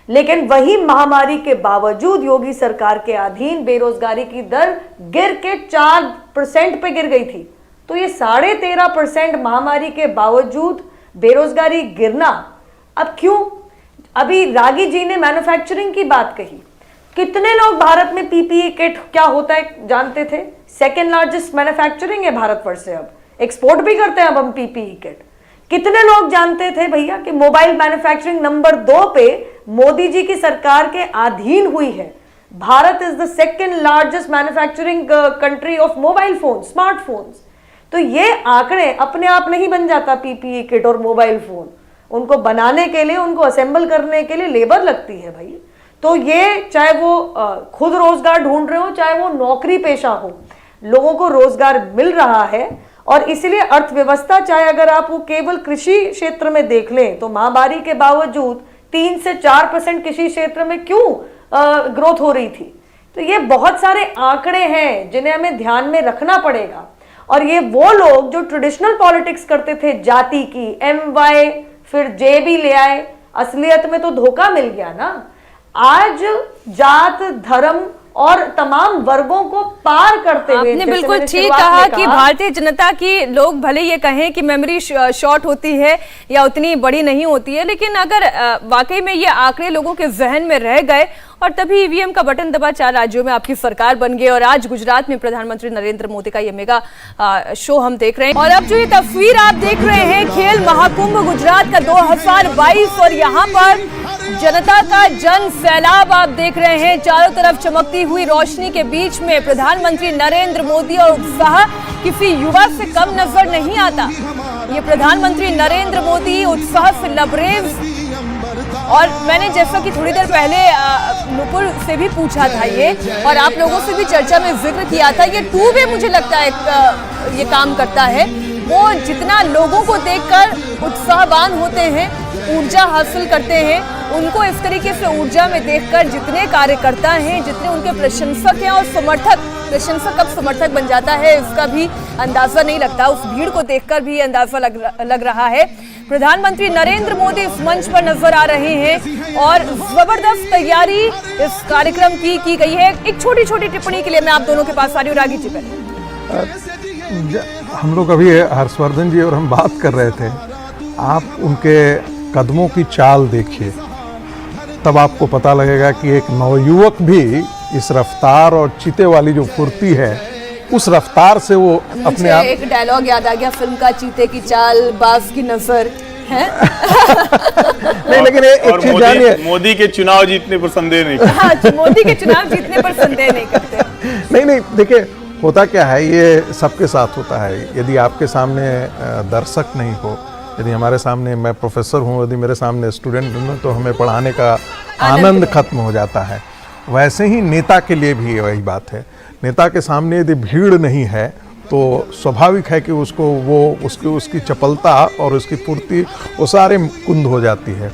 लेकिन वही महामारी के बावजूद योगी सरकार के अधीन बेरोजगारी की दर गिर के 4% पे गिर गई थी। तो ये 13.5% महामारी के बावजूद बेरोजगारी गिरना अब क्यों? अभी रागी जी ने मैन्युफैक्चरिंग की बात कही। कितने लोग भारत में PPE किट क्या होता है जानते थे? सेकेंड लार्जेस्ट मैन्युफैक्चरिंग है भारतवर्ष से, अब एक्सपोर्ट भी करते हैं अब हम PPE किट। कितने लोग जानते थे भैया कि मोबाइल मैन्युफैक्चरिंग नंबर 2 पे मोदी जी की सरकार के अधीन हुई है। Bharat is the second largest manufacturing country of mobile phone, smartphones. तो ये आंकड़े अपने आप नहीं बन जाता PPE किट और मोबाइल फोन। उनको बनाने के लिए, उनको असेंबल करने के लिए लेबर लगती है भाई। तो ये चाहे वो खुद रोजगार ढूंढ रहे हो, चाहे वो नौकरी पेशा हो, लोगों को रोजगार मिल रहा है। और इसलिए अर्थव्यवस्था, चाहे अगर आप वो केवल कृषि क्षेत्र में देख लें, तो महामारी के बावजूद 3 से 4% कृषि क्षेत्र में क्यों ग्रोथ हो रही थी। तो ये बहुत सारे आंकड़े हैं जिन्हें हमें ध्यान में रखना पड़ेगा। और ये वो लोग जो ट्रेडिशनल पॉलिटिक्स करते थे, जाति की, MY फिर J भी ले आए, असलियत में तो धोखा मिल गया ना। आज जात, धर्म और तमाम वर्गों को पार करते हुए। आपने बिल्कुल ठीक कहा कि भारतीय जनता की लोग भले ये कहें कि मेमोरी शॉर्ट होती है या उतनी बड़ी नहीं होती है, लेकिन अगर वाकई में ये आंकड़े लोगों के जहन में रह गए और तभी ईवीएम का बटन दबा 4 राज्यों में आपकी सरकार बन गई और आज गुजरात में प्रधानमंत्री नरेंद्र मोदी का ये मेगा शो हम देख रहे हैं। और अब जो ये तस्वीर आप देख रहे हैं खेल महाकुंभ गुजरात का 2022 और यहाँ पर जनता का जन सैलाब आप देख रहे हैं। चारों तरफ चमकती हुई रोशनी के बीच में प्रधानमंत्री नरेंद्र मोदी और उत्साह किसी युवा से कम नजर नहीं आता। ये प्रधानमंत्री नरेंद्र मोदी उत्साह से लबरेज। और मैंने जैसा कि थोड़ी देर पहले नुपुर से भी पूछा था ये और आप लोगों से भी चर्चा में जिक्र किया था, ये टू वे मुझे लगता है ये काम करता है। वो जितना लोगों को देखकर उत्साहवान होते हैं, ऊर्जा हासिल करते हैं, उनको इस तरीके से ऊर्जा में देखकर जितने कार्यकर्ता हैं, जितने उनके प्रशंसक हैं और समर्थक, प्रशंसक कब समर्थक बन जाता है इसका भी अंदाजा नहीं लगता, उस भीड़ को देखकर भी अंदाजा लग रहा है। प्रधानमंत्री नरेंद्र मोदी इस मंच पर नजर आ रहे हैं और जबरदस्त तैयारी इस कार्यक्रम की गई है। एक छोटी छोटी टिप्पणी के लिए मैं आप दोनों के पास आ रही हूँ। रागी जी पहले हम लोग अभी हर्षवर्धन जी और हम बात कर रहे थे, आप उनके कदमों की चाल देखिए, तब आपको पता लगेगा कि एक नवयुवक भी इस रफ्तार और चीते वाली जो फुर्ती है उस रफ्तार से वो अपने आप। एक डायलॉग याद आ गया फिल्म का, चीते की चाल बाज की नजर है। नहीं, लेकिन एक चीज जानिए, मोदी के चुनाव जीतने पर संदेह नहीं करते। हाँ, मोदी के चुनाव जीतने पर संदेह नहीं करते। नहीं, देखिए होता क्या है, ये सबके साथ होता है। यदि आपके सामने दर्शक नहीं हो, यदि हमारे सामने, मैं प्रोफेसर हूँ, यदि मेरे सामने स्टूडेंट हूँ, तो हमें पढ़ाने का आनंद खत्म हो जाता है। वैसे ही नेता के लिए भी वही बात है। नेता के सामने यदि भीड़ नहीं है तो स्वाभाविक है कि उसकी चपलता और उसकी फुर्ती वो सारे कुंद हो जाती है।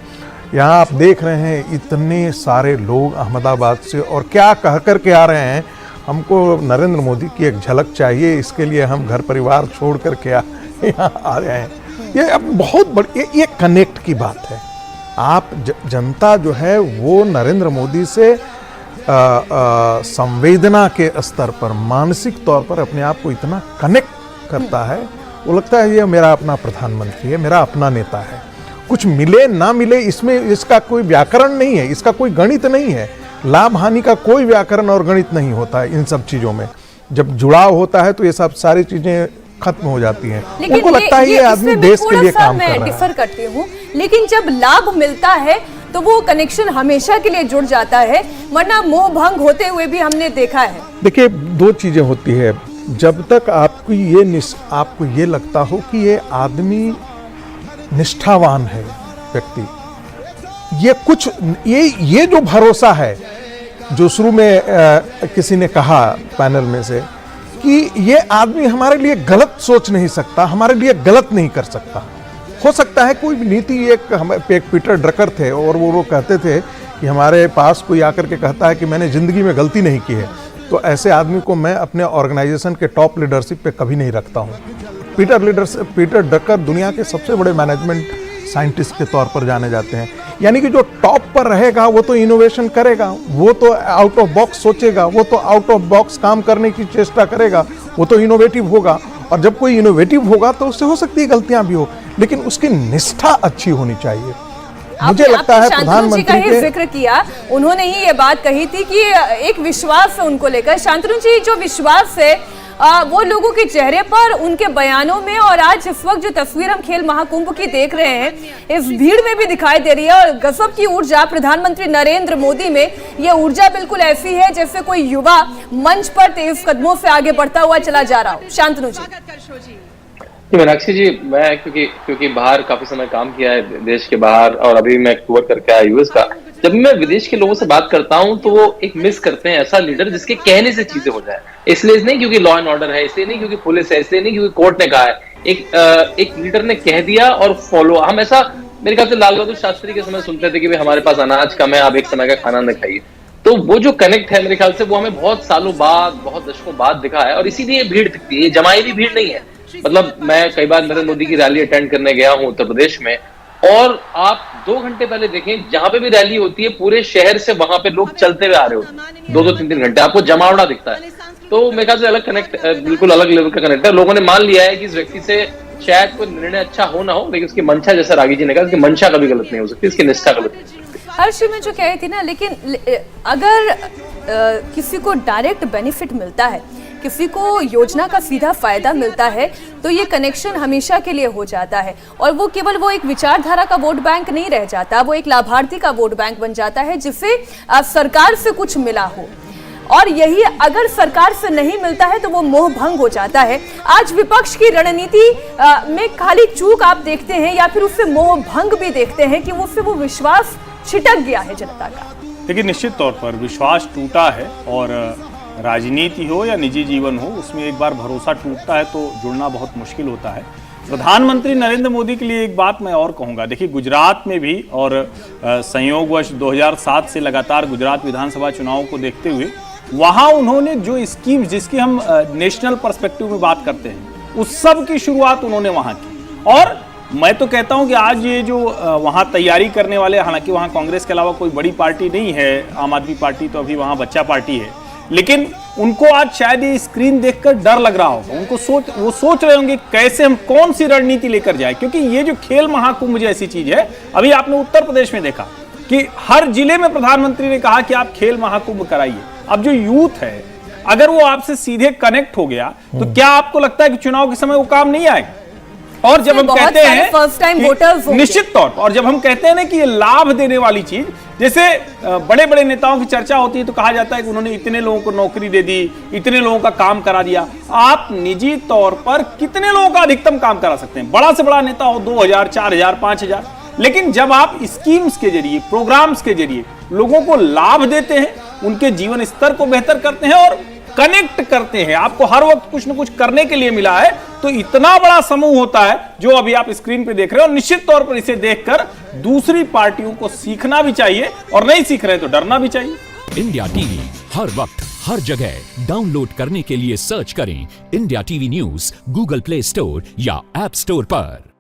यहाँ आप देख रहे हैं इतने सारे लोग अहमदाबाद से, और क्या कह कर के आ रहे हैं, हमको नरेंद्र मोदी की एक झलक चाहिए, इसके लिए हम घर परिवार छोड़ कर के यहाँ आ रहे हैं। ये अब बहुत बड़ी ये कनेक्ट की बात है। आप जनता जो है वो नरेंद्र मोदी से संवेदना के स्तर पर, मानसिक तौर पर अपने आप को इतना कनेक्ट करता है, वो लगता है ये मेरा अपना प्रधानमंत्री है, मेरा अपना नेता है। कुछ मिले ना मिले इसमें इसका कोई व्याकरण नहीं है, इसका कोई गणित नहीं है, लाभ हानि का कोई व्याकरण और गणित नहीं होता है इन सब चीज़ों में। जब जुड़ाव होता है तो ये सब सारी चीज़ें खत्म हो जाती हैं। उनको लगता है ये आदमी देश के लिए काम कर रहा है। मैं डिफर करती हूँ, लेकिन जब लाभ मिलता है तो वो कनेक्शन हमेशा के लिए जुड़ जाता है, वरना मोह भंग होते हुए भी हमने देखा है। देखिए, दो चीजें होती है। जब तक आपको ये लगता हो कि ये आदमी निष्ठावान है व्यक्ति, ये जो भरोसा है, जो शुरू में किसी ने कहा पैनल में से कि ये आदमी हमारे लिए गलत सोच नहीं सकता, हमारे लिए गलत नहीं कर सकता। हो सकता है कोई नीति, एक पीटर ड्रकर थे और वो कहते थे कि हमारे पास कोई आकर के कहता है कि मैंने ज़िंदगी में गलती नहीं की है, तो ऐसे आदमी को मैं अपने ऑर्गेनाइजेशन के टॉप लीडरशिप पे कभी नहीं रखता हूँ। पीटर ड्रकर दुनिया के सबसे बड़े मैनेजमेंट साइंटिस्ट के तौर पर जाने जाते हैं। यानी कि जो टॉप पर रहेगा वो तो इनोवेशन करेगा, वो तो आउट ऑफ बॉक्स सोचेगा, वो तो आउट ऑफ बॉक्स काम करने की चेष्टा करेगा, वो तो इनोवेटिव होगा। और जब कोई इनोवेटिव होगा तो उससे हो सकती है गलतियां भी हो, लेकिन उसकी निष्ठा अच्छी होनी चाहिए। मुझे लगता है प्रधानमंत्री का ही जिक्र किया, उन्होंने ही ये बात कही थी कि एक विश्वास है उनको लेकर। शांतनु जी, जो विश्वास है वो लोगों के चेहरे पर, उनके बयानों में, और आज इस वक्त जो तस्वीर हम खेल महाकुंभ की देख रहे हैं, इस भीड़ में भी दिखाई दे रही है। और गजब की ऊर्जा प्रधानमंत्री नरेंद्र मोदी में, ये ऊर्जा बिल्कुल ऐसी है जैसे कोई युवा मंच पर तेज कदमों से आगे बढ़ता हुआ चला जा रहा हो। शांतनु जी। मीनाक्षी जी, मैं क्योंकि बाहर काफी समय काम किया है, देश के बाहर, और अभी मैं टूर करके आया यूएस का। जब मैं विदेश के लोगों से बात करता हूं तो वो एक मिस करते हैं ऐसा लीडर जिसके कहने से चीजें हो जाए। इसलिए नहीं क्योंकि लॉ एंड ऑर्डर है, इसलिए नहीं क्योंकि पुलिस है, इसलिए नहीं क्योंकि कोर्ट ने कहा है। एक लीडर ने कह दिया और फॉलो। हम ऐसा मेरे ख्याल से लाल बहादुर शास्त्री के समय सुनते थे कि भाई हमारे पास अनाज कम है, आप एक समय का खाना न खाइए। तो वो जो कनेक्ट है मेरे ख्याल से वो हमें बहुत सालों बाद, बहुत दशकों बाद दिखा है, और इसीलिए भीड़ दिखती है। ये जमाई हुई भीड़ नहीं है। मतलब मैं कई बार नरेंद्र मोदी की रैली अटेंड करने गया हूं उत्तर प्रदेश में, और आप 2 घंटे पहले देखें, जहां पे भी रैली होती है पूरे शहर से वहां पे लोग चलते हुए आ रहे होते, 2-2, 3-3 घंटे आपको जमावड़ा दिखता है। तो मेरे ख्याल से अलग कनेक्ट, बिल्कुल अलग लेवल का कनेक्ट है। लोगों ने मान लिया है कि इस व्यक्ति से शायद कोई निर्णय अच्छा हो ना हो, लेकिन उसकी मंशा, जैसा रागी जी ने कहा, उसकी मंशा कभी गलत नहीं हो सकती, इसकी निष्ठा गलत नहीं हो सकती। हर्षी में जो कह रही थी ना, लेकिन अगर किसी को डायरेक्ट बेनिफिट मिलता है, किसी को योजना का सीधा फायदा मिलता है, तो ये कनेक्शन हमेशा के लिए हो जाता है और वो केवल वो एक विचारधारा का वोट बैंक नहीं रह जाता, वो एक लाभार्थी का वोट बैंक बन जाता है जिसे सरकार से कुछ मिला हो। और यही अगर सरकार से नहीं मिलता है तो वो मोह भंग हो जाता है। आज विपक्ष की रणनीति में खाली चूक आप देखते हैं या फिर उससे मोह भंग भी देखते हैं कि उससे वो विश्वास छिटक गया है जनता का। देखिए, निश्चित तौर पर विश्वास टूटा है और राजनीति हो या निजी जीवन हो, उसमें एक बार भरोसा टूटता है तो जुड़ना बहुत मुश्किल होता है। प्रधानमंत्री नरेंद्र मोदी के लिए एक बात मैं और कहूँगा, देखिए गुजरात में भी और संयोगवश 2007 से लगातार गुजरात विधानसभा चुनाव को देखते हुए वहाँ उन्होंने जो स्कीम जिसकी हम नेशनल पर्सपेक्टिव में बात करते हैं, उस सब की शुरुआत उन्होंने वहाँ की। और मैं तो कहता हूँ कि आज ये जो वहाँ तैयारी करने वाले, हालांकि वहाँ कांग्रेस के अलावा कोई बड़ी पार्टी नहीं है, आम आदमी पार्टी तो अभी वहाँ बच्चा पार्टी है, लेकिन उनको आज शायद ये स्क्रीन देखकर डर लग रहा होगा। वो सोच रहे होंगे कैसे हम कौन सी रणनीति लेकर जाए, क्योंकि ये जो खेल महाकुंभ जैसी चीज है, अभी आपने उत्तर प्रदेश में देखा कि हर जिले में प्रधानमंत्री ने कहा कि आप खेल महाकुंभ कराइए। अब जो यूथ है, अगर वो आपसे सीधे कनेक्ट हो गया तो क्या आपको लगता है कि चुनाव के समय वो काम नहीं आएगा? और जब हम कहते हैं फर्स्ट टाइम वोटर्स, निश्चित तौर पर, और जब हम कहते हैं ना कि ये लाभ देने वाली चीज, जैसे बड़े बड़े नेताओं की चर्चा होती है तो कहा जाता है कि उन्होंने इतने लोगों को नौकरी दे दी, इतने लोगों का काम करा दिया। आप निजी तौर पर कितने लोगों का अधिकतम काम करा सकते हैं? बड़ा से बड़ा नेता हो 2000, 4000, 5000, लेकिन जब आप स्कीम्स के जरिए, प्रोग्राम्स के जरिए लोगों को लाभ देते हैं, उनके जीवन स्तर को बेहतर करते हैं और कनेक्ट करते हैं, आपको हर वक्त कुछ न कुछ करने के लिए मिला है, तो इतना बड़ा समूह होता है जो अभी आप स्क्रीन पे देख रहे हो। निश्चित तौर पर इसे देखकर दूसरी पार्टियों को सीखना भी चाहिए और नहीं सीख रहे तो डरना भी चाहिए। इंडिया टीवी हर वक्त हर जगह डाउनलोड करने के लिए सर्च करें India TV news Google play store या ऐप स्टोर पर।